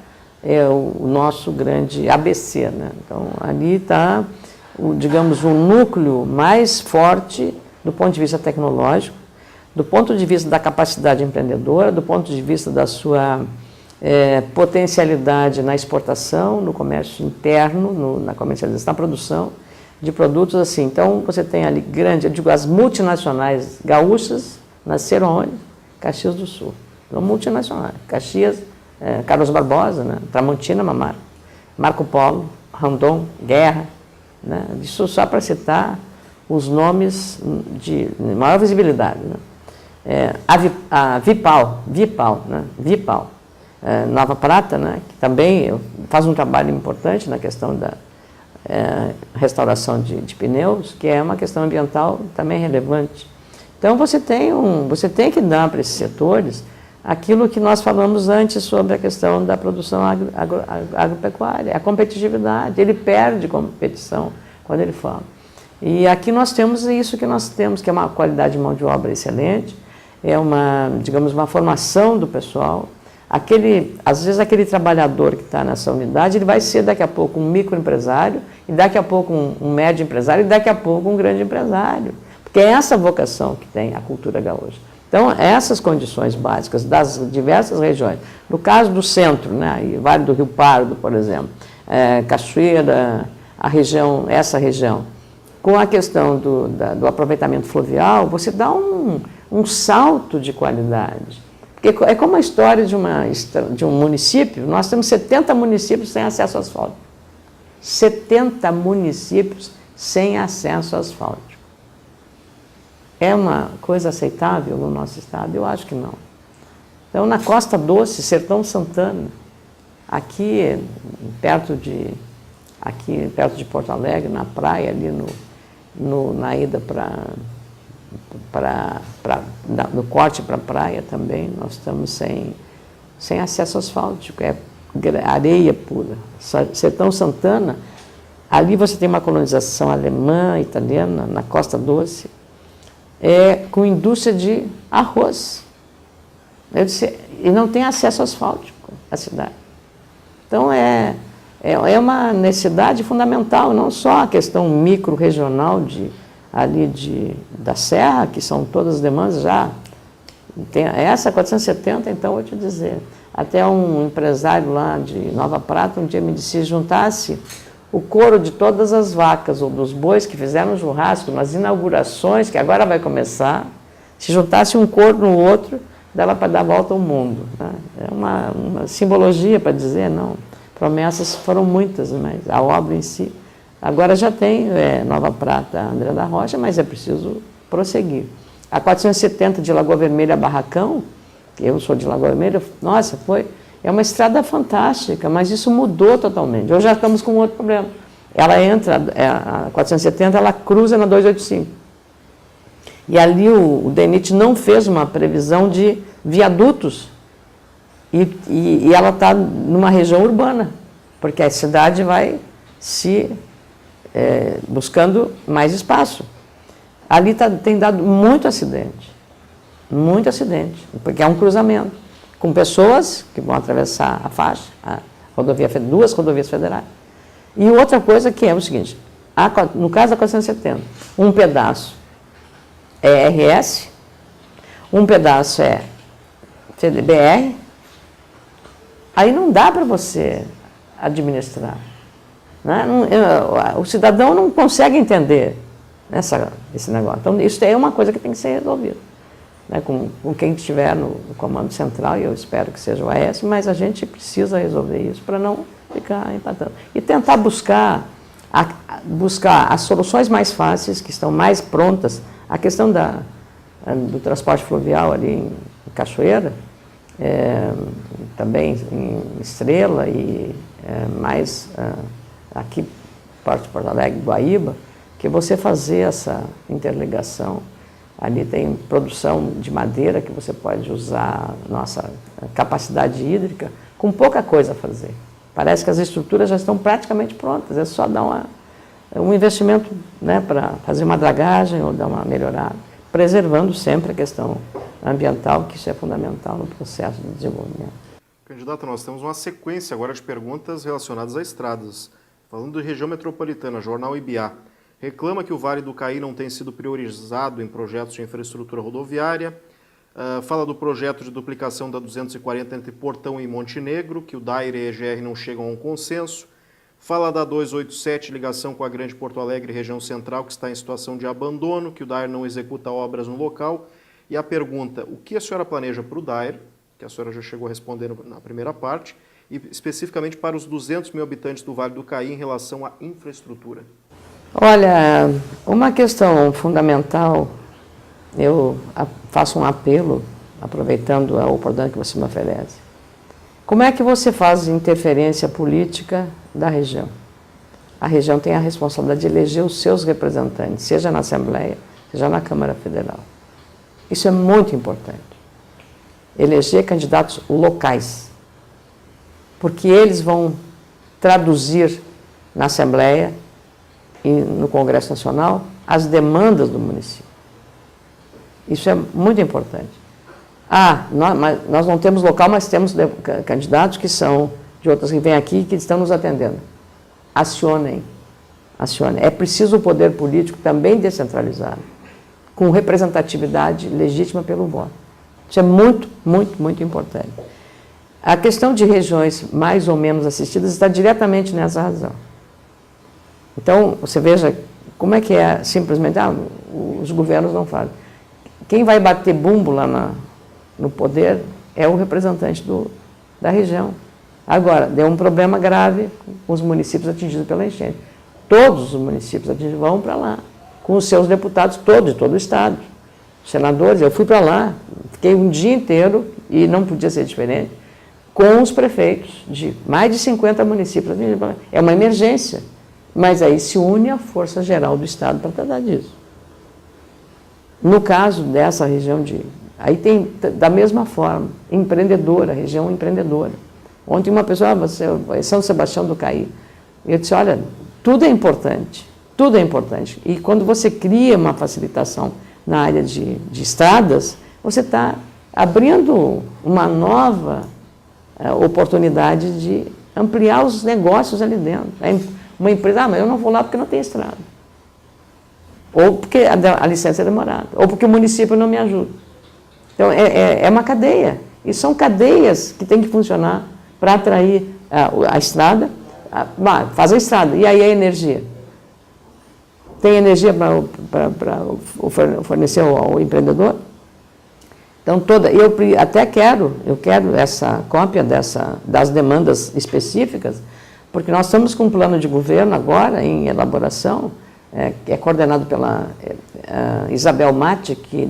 o nosso grande ABC, né? Então, ali está, digamos, o núcleo mais forte do ponto de vista tecnológico, do ponto de vista da capacidade empreendedora, do ponto de vista da sua potencialidade na exportação, no comércio interno, na comercialização, na produção de produtos assim. Então, você tem ali eu digo, as multinacionais gaúchas nasceram onde? Caxias do Sul. Então, multinacionais. Caxias, Carlos Barbosa, né? Tramontina, Mamar, Marco Polo, Randon, Guerra, né? Isso só para citar os nomes de maior visibilidade, né? A Vipal, né? Vipal, Nova Prata, né? Que também faz um trabalho importante na questão da restauração de pneus, que é uma questão ambiental também relevante. Então, você tem que dar para esses setores aquilo que nós falamos antes sobre a questão da produção agropecuária, a competitividade. Ele perde competição quando ele fala. E aqui nós temos isso que nós temos, que é uma qualidade de mão de obra excelente, é digamos, uma formação do pessoal. Às vezes aquele trabalhador que está nessa unidade, ele vai ser daqui a pouco um microempresário, e daqui a pouco um médio empresário, e daqui a pouco um grande empresário. Porque é essa vocação que tem a cultura gaúcha. Então, essas condições básicas das diversas regiões, no caso do centro, né, Vale do Rio Pardo, por exemplo, Cachoeira, essa região, com a questão do aproveitamento fluvial, você dá um salto de qualidade. Porque é como a história de um município. Nós temos 70 municípios sem acesso asfáltico. 70 municípios sem acesso asfáltico. É uma coisa aceitável no nosso estado? Eu acho que não. Então, na Costa Doce, Sertão Santana, aqui perto de Porto Alegre, na praia, ali na ida no corte para a praia também, nós estamos sem acesso asfáltico, é areia pura. Sertão Santana, ali você tem uma colonização alemã, italiana, na Costa Doce, com indústria de arroz. E não tem acesso asfáltico à cidade. Então, é uma necessidade fundamental, não só a questão micro-regional da Serra, que são todas as demandas já. Essa 470, então, vou te dizer, até um empresário lá de Nova Prata um dia me disse, se juntasse o couro de todas as vacas ou dos bois que fizeram churrasco nas inaugurações, que agora vai começar, se juntasse um couro no outro, dava para dar volta ao mundo. Né? É uma simbologia para dizer, não, promessas foram muitas, mas a obra em si. Agora já tem Nova Prata, André da Rocha, mas é preciso prosseguir. A 470 de Lagoa Vermelha a Barracão, eu sou de Lagoa Vermelha, nossa, é uma estrada fantástica, mas isso mudou totalmente. Hoje já estamos com outro problema. Ela entra, a 470, ela cruza na 285. E ali o DENIT não fez uma previsão de viadutos. E ela está numa região urbana, porque a cidade vai buscando mais espaço. Ali tem dado muito acidente, porque é um cruzamento, com pessoas que vão atravessar a faixa, duas rodovias federais. E outra coisa que é o seguinte, no caso da 470, um pedaço é RS, um pedaço é BR, aí não dá para você administrar. Né? O cidadão não consegue entender esse negócio. Então, isso é uma coisa que tem que ser resolvida. Né, com quem estiver no comando central, e eu espero que seja o AS, mas a gente precisa resolver isso para não ficar empatando. E tentar buscar as soluções mais fáceis, que estão mais prontas. A questão do transporte fluvial ali em Cachoeira, também em Estrela e mais aqui, parte de Porto Alegre, Guaíba, que você fazer essa interligação. Ali tem produção de madeira que você pode usar nossa capacidade hídrica com pouca coisa a fazer. Parece que as estruturas já estão praticamente prontas, é só dar um investimento, né, para fazer uma dragagem ou dar uma melhorada, preservando sempre a questão ambiental, que isso é fundamental no processo de desenvolvimento. Candidato, nós temos uma sequência agora de perguntas relacionadas a estradas. Falando de região metropolitana, Jornal IBA reclama que o Vale do Caí não tem sido priorizado em projetos de infraestrutura rodoviária. Fala do projeto de duplicação da 240 entre Portão e Montenegro, que o DAIR e a EGR não chegam a um consenso. Fala da 287, ligação com a Grande Porto Alegre, região central, que está em situação de abandono, que o DAIR não executa obras no local. E a pergunta, o que a senhora planeja para o DAIR, que a senhora já chegou a responder na primeira parte, e especificamente para os 200 mil habitantes do Vale do Caí em relação à infraestrutura? Olha, uma questão fundamental, eu faço um apelo, aproveitando a oportunidade que você me oferece. Como é que você faz interferência política da região? A região tem a responsabilidade de eleger os seus representantes, seja na Assembleia, seja na Câmara Federal. Isso é muito importante. Eleger candidatos locais, porque eles vão traduzir na Assembleia e no Congresso Nacional as demandas do município. Isso é muito importante. Nós não temos local, mas temos candidatos que são de outras que vêm aqui e que estão nos atendendo. Acionem. É preciso o poder político também descentralizado, com representatividade legítima pelo voto. Isso é muito, muito, muito importante. A questão de regiões mais ou menos assistidas está diretamente nessa razão. Então, você veja como é que é simplesmente, os governos não fazem. Quem vai bater bumbo lá no poder é o representante da região. Agora, deu um problema grave com os municípios atingidos pela enchente. Todos os municípios atingidos vão para lá, com os seus deputados todos, de todo o estado. Senadores, eu fui para lá, fiquei um dia inteiro, e não podia ser diferente, com os prefeitos de mais de 50 municípios. É uma emergência, mas aí se une a Força Geral do Estado para tratar disso. No caso dessa região aí tem, da mesma forma, empreendedora, região empreendedora. Ontem uma pessoa, você é São Sebastião do Caí. Eu disse, olha, tudo é importante. E quando você cria uma facilitação na área de estradas, você está abrindo uma nova oportunidade de ampliar os negócios ali dentro. Uma empresa, mas eu não vou lá porque não tem estrada. Ou porque a licença é demorada. Ou porque o município não me ajuda. Então, é uma cadeia. E são cadeias que têm que funcionar para atrair a estrada. Faz a estrada. E aí a energia? Tem energia para fornecer ao empreendedor? Então, eu até quero essa cópia das demandas específicas, porque nós estamos com um plano de governo agora em elaboração, que é coordenado pela Isabel Matti, que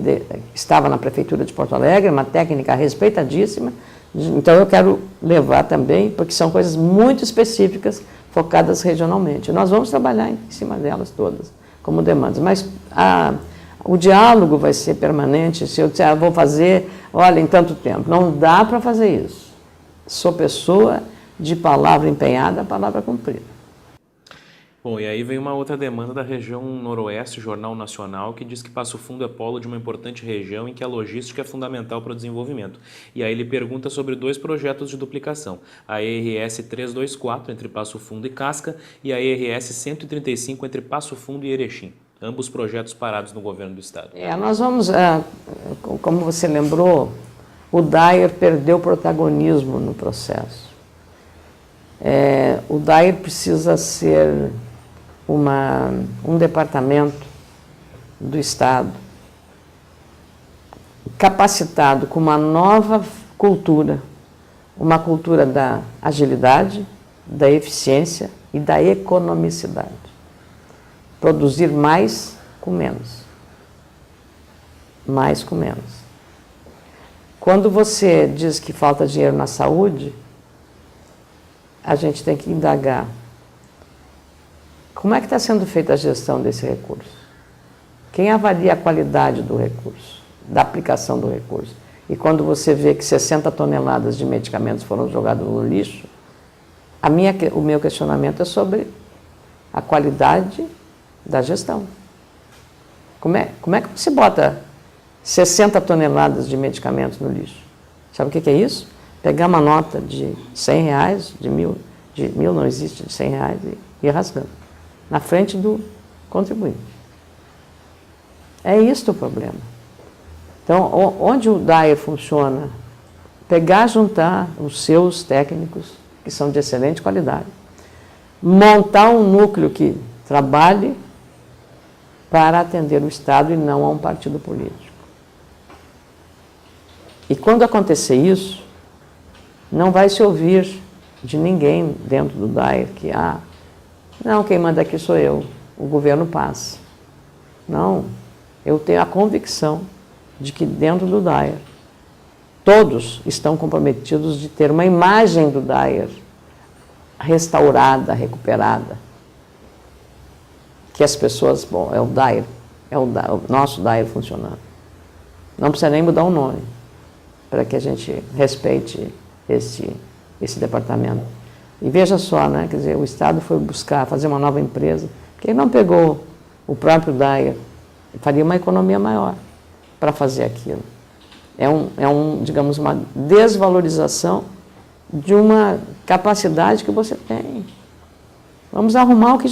estava na Prefeitura de Porto Alegre, uma técnica respeitadíssima. Então, eu quero levar também, porque são coisas muito específicas, focadas regionalmente. Nós vamos trabalhar em cima delas todas, como demandas. Mas o diálogo vai ser permanente. Se eu disser, vou fazer, olha, em tanto tempo. Não dá para fazer isso. Sou pessoa de palavra empenhada, palavra cumprida. Bom, e aí vem uma outra demanda da região noroeste, Jornal Nacional, que diz que Passo Fundo é polo de uma importante região em que a logística é fundamental para o desenvolvimento. E aí ele pergunta sobre 2 projetos de duplicação, a ERS 324 entre Passo Fundo e Casca e a ERS 135 entre Passo Fundo e Erechim. Ambos projetos parados no governo do estado. Nós vamos, como você lembrou, o DAIR perdeu protagonismo no processo. O DAIR precisa ser um departamento do Estado capacitado com uma nova cultura, uma cultura da agilidade, da eficiência e da economicidade. Produzir mais com menos. Mais com menos. Quando você diz que falta dinheiro na saúde, a gente tem que indagar. Como é que está sendo feita a gestão desse recurso? Quem avalia a qualidade do recurso, da aplicação do recurso? E quando você vê que 60 toneladas de medicamentos foram jogados no lixo, o meu questionamento é sobre a qualidade da gestão. Como é que você bota 60 toneladas de medicamentos no lixo? Sabe o que é isso? Pegar uma nota de 100 reais, de mil não existe, de 100 reais, e ir rasgando na frente do contribuinte. É isso o problema. Então, onde o DAER funciona, pegar, juntar os seus técnicos, que são de excelente qualidade, montar um núcleo que trabalhe para atender o Estado e não a um partido político. E quando acontecer isso, não vai se ouvir de ninguém dentro do DAER que, não, quem manda aqui sou eu, o governo passa. Não, eu tenho a convicção de que dentro do DAER, todos estão comprometidos de ter uma imagem do DAER restaurada, recuperada. Que as pessoas, é o DAER, o nosso DAER funcionando. Não precisa nem mudar o nome, para que a gente respeite esse departamento. E veja só, né, quer dizer, o Estado foi buscar fazer uma nova empresa, porque ele não pegou o próprio DAER, faria uma economia maior para fazer aquilo. Digamos, uma desvalorização de uma capacidade que você tem. Vamos arrumar o que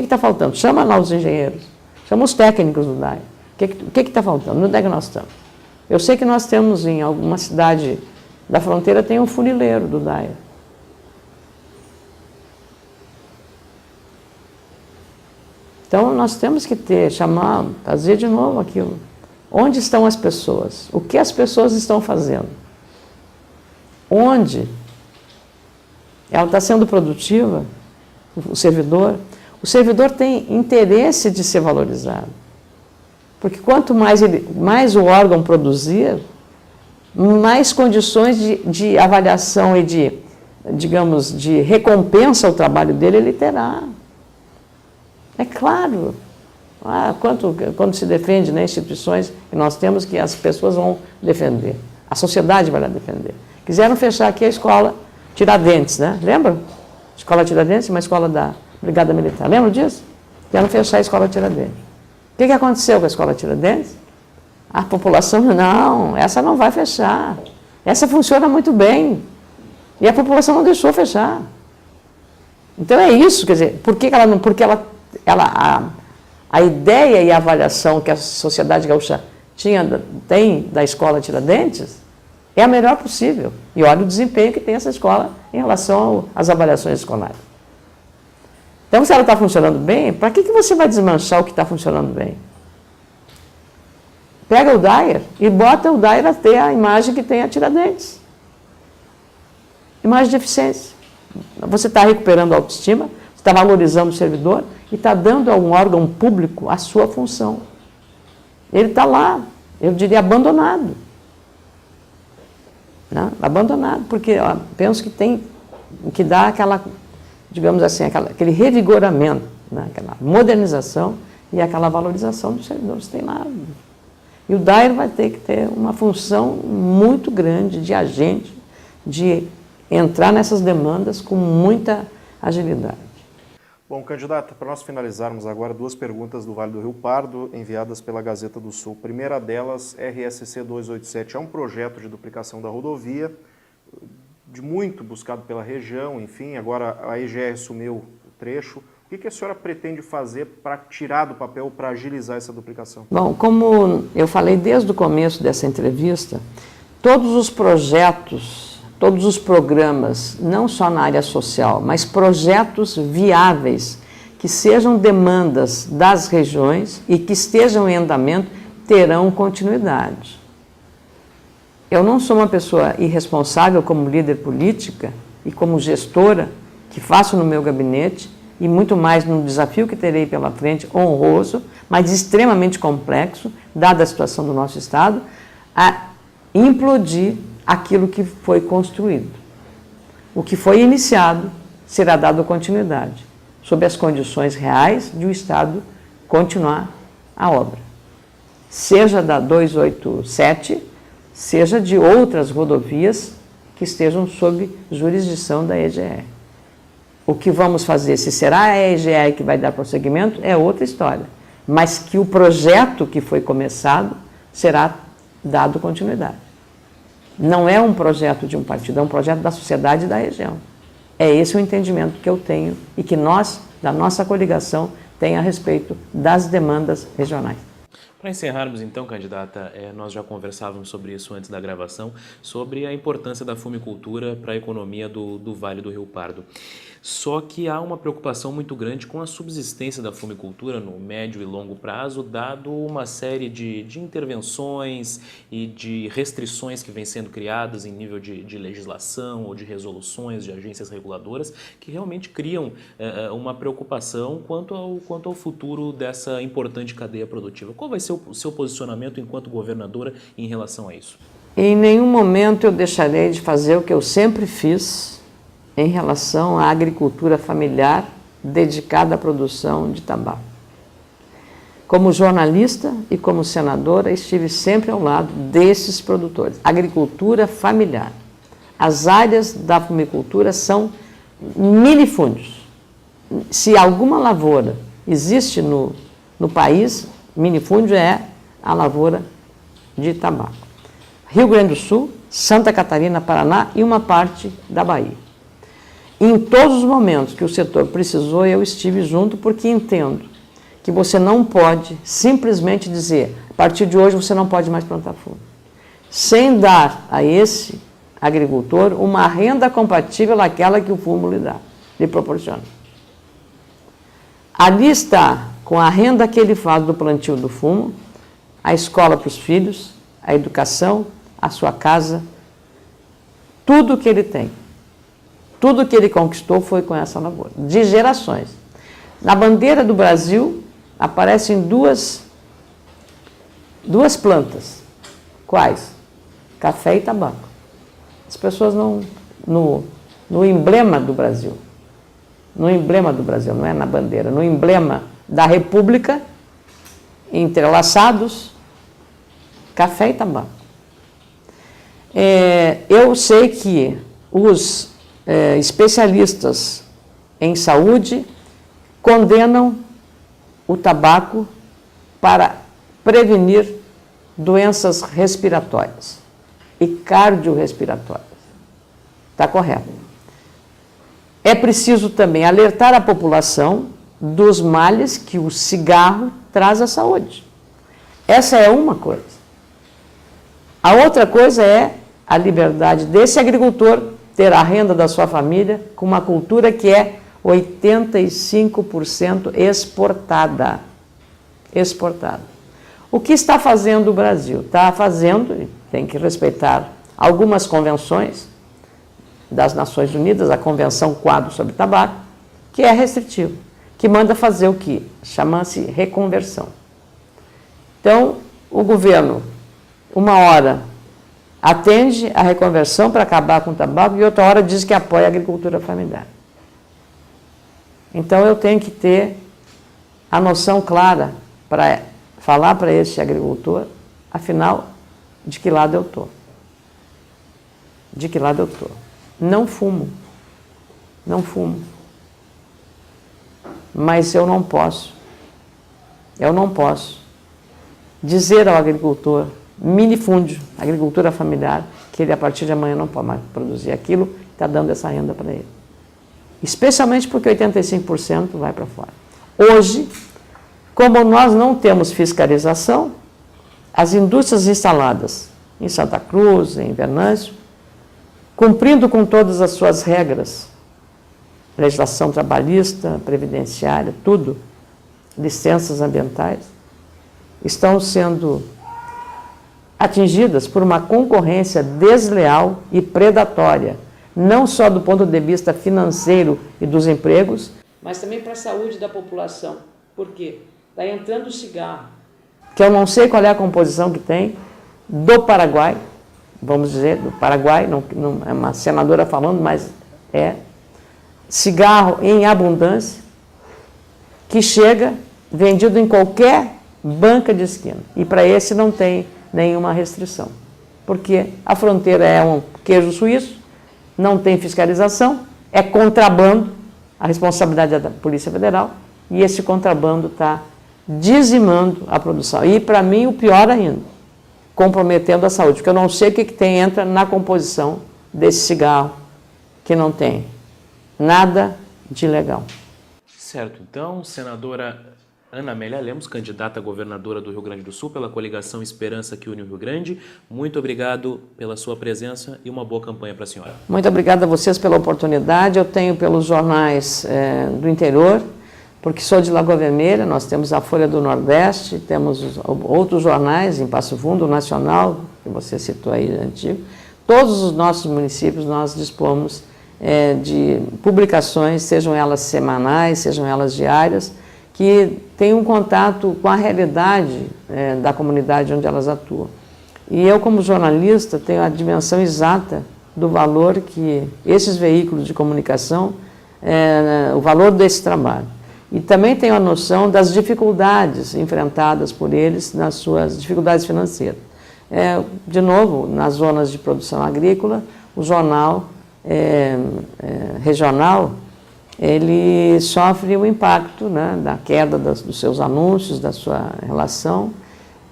está faltando. Chama lá os engenheiros, chama os técnicos do DAER. O que está faltando? Onde é que nós estamos? Eu sei que nós temos em alguma cidade da fronteira, tem um funileiro do DAER. Então, nós temos que fazer de novo aquilo. Onde estão as pessoas? O que as pessoas estão fazendo? Onde? Ela está sendo produtiva? O servidor? O servidor tem interesse de ser valorizado. Porque quanto mais o órgão produzir, mais condições de avaliação e de recompensa ao trabalho dele ele terá. É claro. Quando se defende, né, instituições que nós temos, que as pessoas vão defender. A sociedade vai lá defender. Quiseram fechar aqui a escola Tiradentes, né? Lembra? Escola Tiradentes, uma escola da Brigada Militar. Lembra disso? Quiseram fechar a escola Tiradentes. O que aconteceu com a escola Tiradentes? A população, não, essa não vai fechar. Essa funciona muito bem. E a população não deixou fechar. Então é isso, quer dizer, a ideia e a avaliação que a sociedade gaúcha tem da escola Tiradentes é a melhor possível. E olha o desempenho que tem essa escola em relação às avaliações escolares. Então, se ela está funcionando bem, para que você vai desmanchar o que está funcionando bem? Pega o DAER e bota o DAER a ter a imagem que tem a Tiradentes. Imagem de eficiência. Você está recuperando a autoestima, você está valorizando o servidor e está dando a um órgão público a sua função. Ele está lá, eu diria, abandonado. Né? Abandonado, porque penso que tem que dar aquela, digamos assim, aquele revigoramento, né? Aquela modernização e aquela valorização dos servidores. Tem lá. E o DAER vai ter que ter uma função muito grande de agente, de entrar nessas demandas com muita agilidade. Bom, candidata, para nós finalizarmos agora, 2 perguntas do Vale do Rio Pardo, enviadas pela Gazeta do Sul. Primeira delas, RSC 287, é um projeto de duplicação da rodovia, de muito buscado pela região, enfim, agora a EGR assumiu o trecho. O que a senhora pretende fazer para tirar do papel, para agilizar essa duplicação? Bom, como eu falei desde o começo dessa entrevista, todos os projetos, todos os programas, não só na área social, mas projetos viáveis, que sejam demandas das regiões e que estejam em andamento, terão continuidade. Eu não sou uma pessoa irresponsável como líder política e como gestora, que faço no meu gabinete, e muito mais no desafio que terei pela frente, honroso, mas extremamente complexo, dada a situação do nosso Estado, implodir aquilo que foi construído. O que foi iniciado será dado continuidade, sob as condições reais de o Estado continuar a obra. Seja da 287, seja de outras rodovias que estejam sob jurisdição da EGR. O que vamos fazer, se será a EGR que vai dar prosseguimento, é outra história. Mas que o projeto que foi começado será dado continuidade. Não é um projeto de um partido, é um projeto da sociedade e da região. É esse o entendimento que eu tenho e que nós, da nossa coligação, tem a respeito das demandas regionais. Para encerrarmos então, candidata, nós já conversávamos sobre isso antes da gravação, sobre a importância da fumicultura para a economia do Vale do Rio Pardo. Só que há uma preocupação muito grande com a subsistência da fumicultura no médio e longo prazo, dado uma série de intervenções e de restrições que vêm sendo criadas em nível de legislação ou de resoluções de agências reguladoras, que realmente criam uma preocupação quanto ao futuro dessa importante cadeia produtiva. Qual vai ser o seu posicionamento enquanto governadora em relação a isso? Em nenhum momento eu deixarei de fazer o que eu sempre fiz em relação à agricultura familiar dedicada à produção de tabaco. Como jornalista e como senadora, estive sempre ao lado desses produtores. Agricultura familiar. As áreas da fumicultura são minifúndios. Se alguma lavoura existe no país, minifúndio é a lavoura de tabaco. Rio Grande do Sul, Santa Catarina, Paraná e uma parte da Bahia. Em todos os momentos que o setor precisou, eu estive junto, porque entendo que você não pode simplesmente dizer, a partir de hoje você não pode mais plantar fumo, sem dar a esse agricultor uma renda compatível àquela que o fumo lhe proporciona. Ali está, com a renda que ele faz do plantio do fumo, a escola para os filhos, a educação, a sua casa, tudo que ele tem. Tudo que ele conquistou foi com essa lavoura, de gerações. Na bandeira do Brasil aparecem duas plantas. Quais? Café e tabaco. As pessoas não... No emblema do Brasil, não é na bandeira, no emblema da República, entrelaçados, café e tabaco. Eu sei que os especialistas em saúde condenam o tabaco para prevenir doenças respiratórias e cardiorrespiratórias. Está correto. É preciso também alertar a população dos males que o cigarro traz à saúde. Essa é uma coisa. A outra coisa é a liberdade desse agricultor ter a renda da sua família com uma cultura que é 85% exportada. O que está fazendo o Brasil? Está fazendo, tem que respeitar algumas convenções das Nações Unidas, a Convenção Quadro sobre Tabaco, que é restritivo, que manda fazer o que? Chama-se reconversão. Então, o governo, uma hora atende a reconversão para acabar com o tabaco e outra hora diz que apoia a agricultura familiar. Então eu tenho que ter a noção clara para falar para esse agricultor, afinal, de que lado eu estou. De que lado eu estou. Não fumo. Mas eu não posso dizer ao agricultor minifúndio, agricultura familiar, que ele a partir de amanhã não pode mais produzir aquilo, está dando essa renda para ele. Especialmente porque 85% vai para fora. Hoje, como nós não temos fiscalização, as indústrias instaladas em Santa Cruz, em Venâncio, cumprindo com todas as suas regras, legislação trabalhista, previdenciária, tudo, licenças ambientais, estão sendo atingidas por uma concorrência desleal e predatória, não só do ponto de vista financeiro e dos empregos, mas também para a saúde da população. Por quê? Está entrando o cigarro, que eu não sei qual é a composição que tem, do Paraguai, vamos dizer, do Paraguai, não é uma senadora falando, mas é cigarro em abundância, que chega vendido em qualquer banca de esquina. E para esse não tem nenhuma restrição, porque a fronteira é um queijo suíço, não tem fiscalização, é contrabando, a responsabilidade é da Polícia Federal, e esse contrabando está dizimando a produção. E, para mim, o pior ainda, comprometendo a saúde, porque eu não sei o que entra na composição desse cigarro que não tem nada de legal. Certo, então, senadora Ana Amélia Lemos, candidata a governadora do Rio Grande do Sul pela coligação Esperança que une o Rio Grande, muito obrigado pela sua presença e uma boa campanha para a senhora. Muito obrigada a vocês pela oportunidade. Eu tenho pelos jornais do interior, porque sou de Lagoa Vermelha, nós temos a Folha do Nordeste, temos outros jornais em Passo Fundo, o Nacional, que você citou aí, antigo. Todos os nossos municípios nós dispomos de publicações, sejam elas semanais, sejam elas diárias, que têm um contato com a realidade da comunidade onde elas atuam. E eu, como jornalista, tenho a dimensão exata do valor que esses veículos de comunicação, o valor desse trabalho. E também tenho a noção das dificuldades enfrentadas por eles nas suas dificuldades financeiras. De novo, nas zonas de produção agrícola, o jornal regional, ele sofre o impacto, né, da queda dos seus anúncios, da sua relação,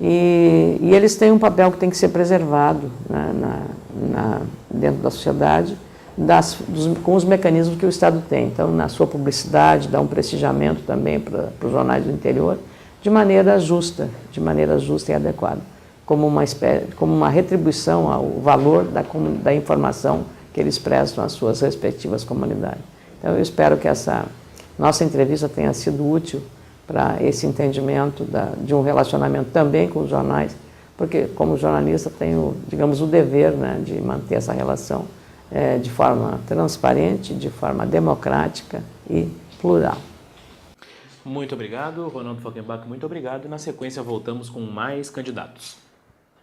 e eles têm um papel que tem que ser preservado, né, dentro da sociedade, com os mecanismos que o Estado tem. Então, na sua publicidade, dá um prestigiamento também para os jornais do interior, de maneira justa e adequada, como uma retribuição ao valor da informação que eles prestam às suas respectivas comunidades. Então, eu espero que essa nossa entrevista tenha sido útil para esse entendimento de um relacionamento também com os jornais, porque, como jornalista, tenho, digamos, o dever, né, de manter essa relação de forma transparente, de forma democrática e plural. Muito obrigado, Ronaldo Falkenbach, muito obrigado. E na sequência voltamos com mais candidatos.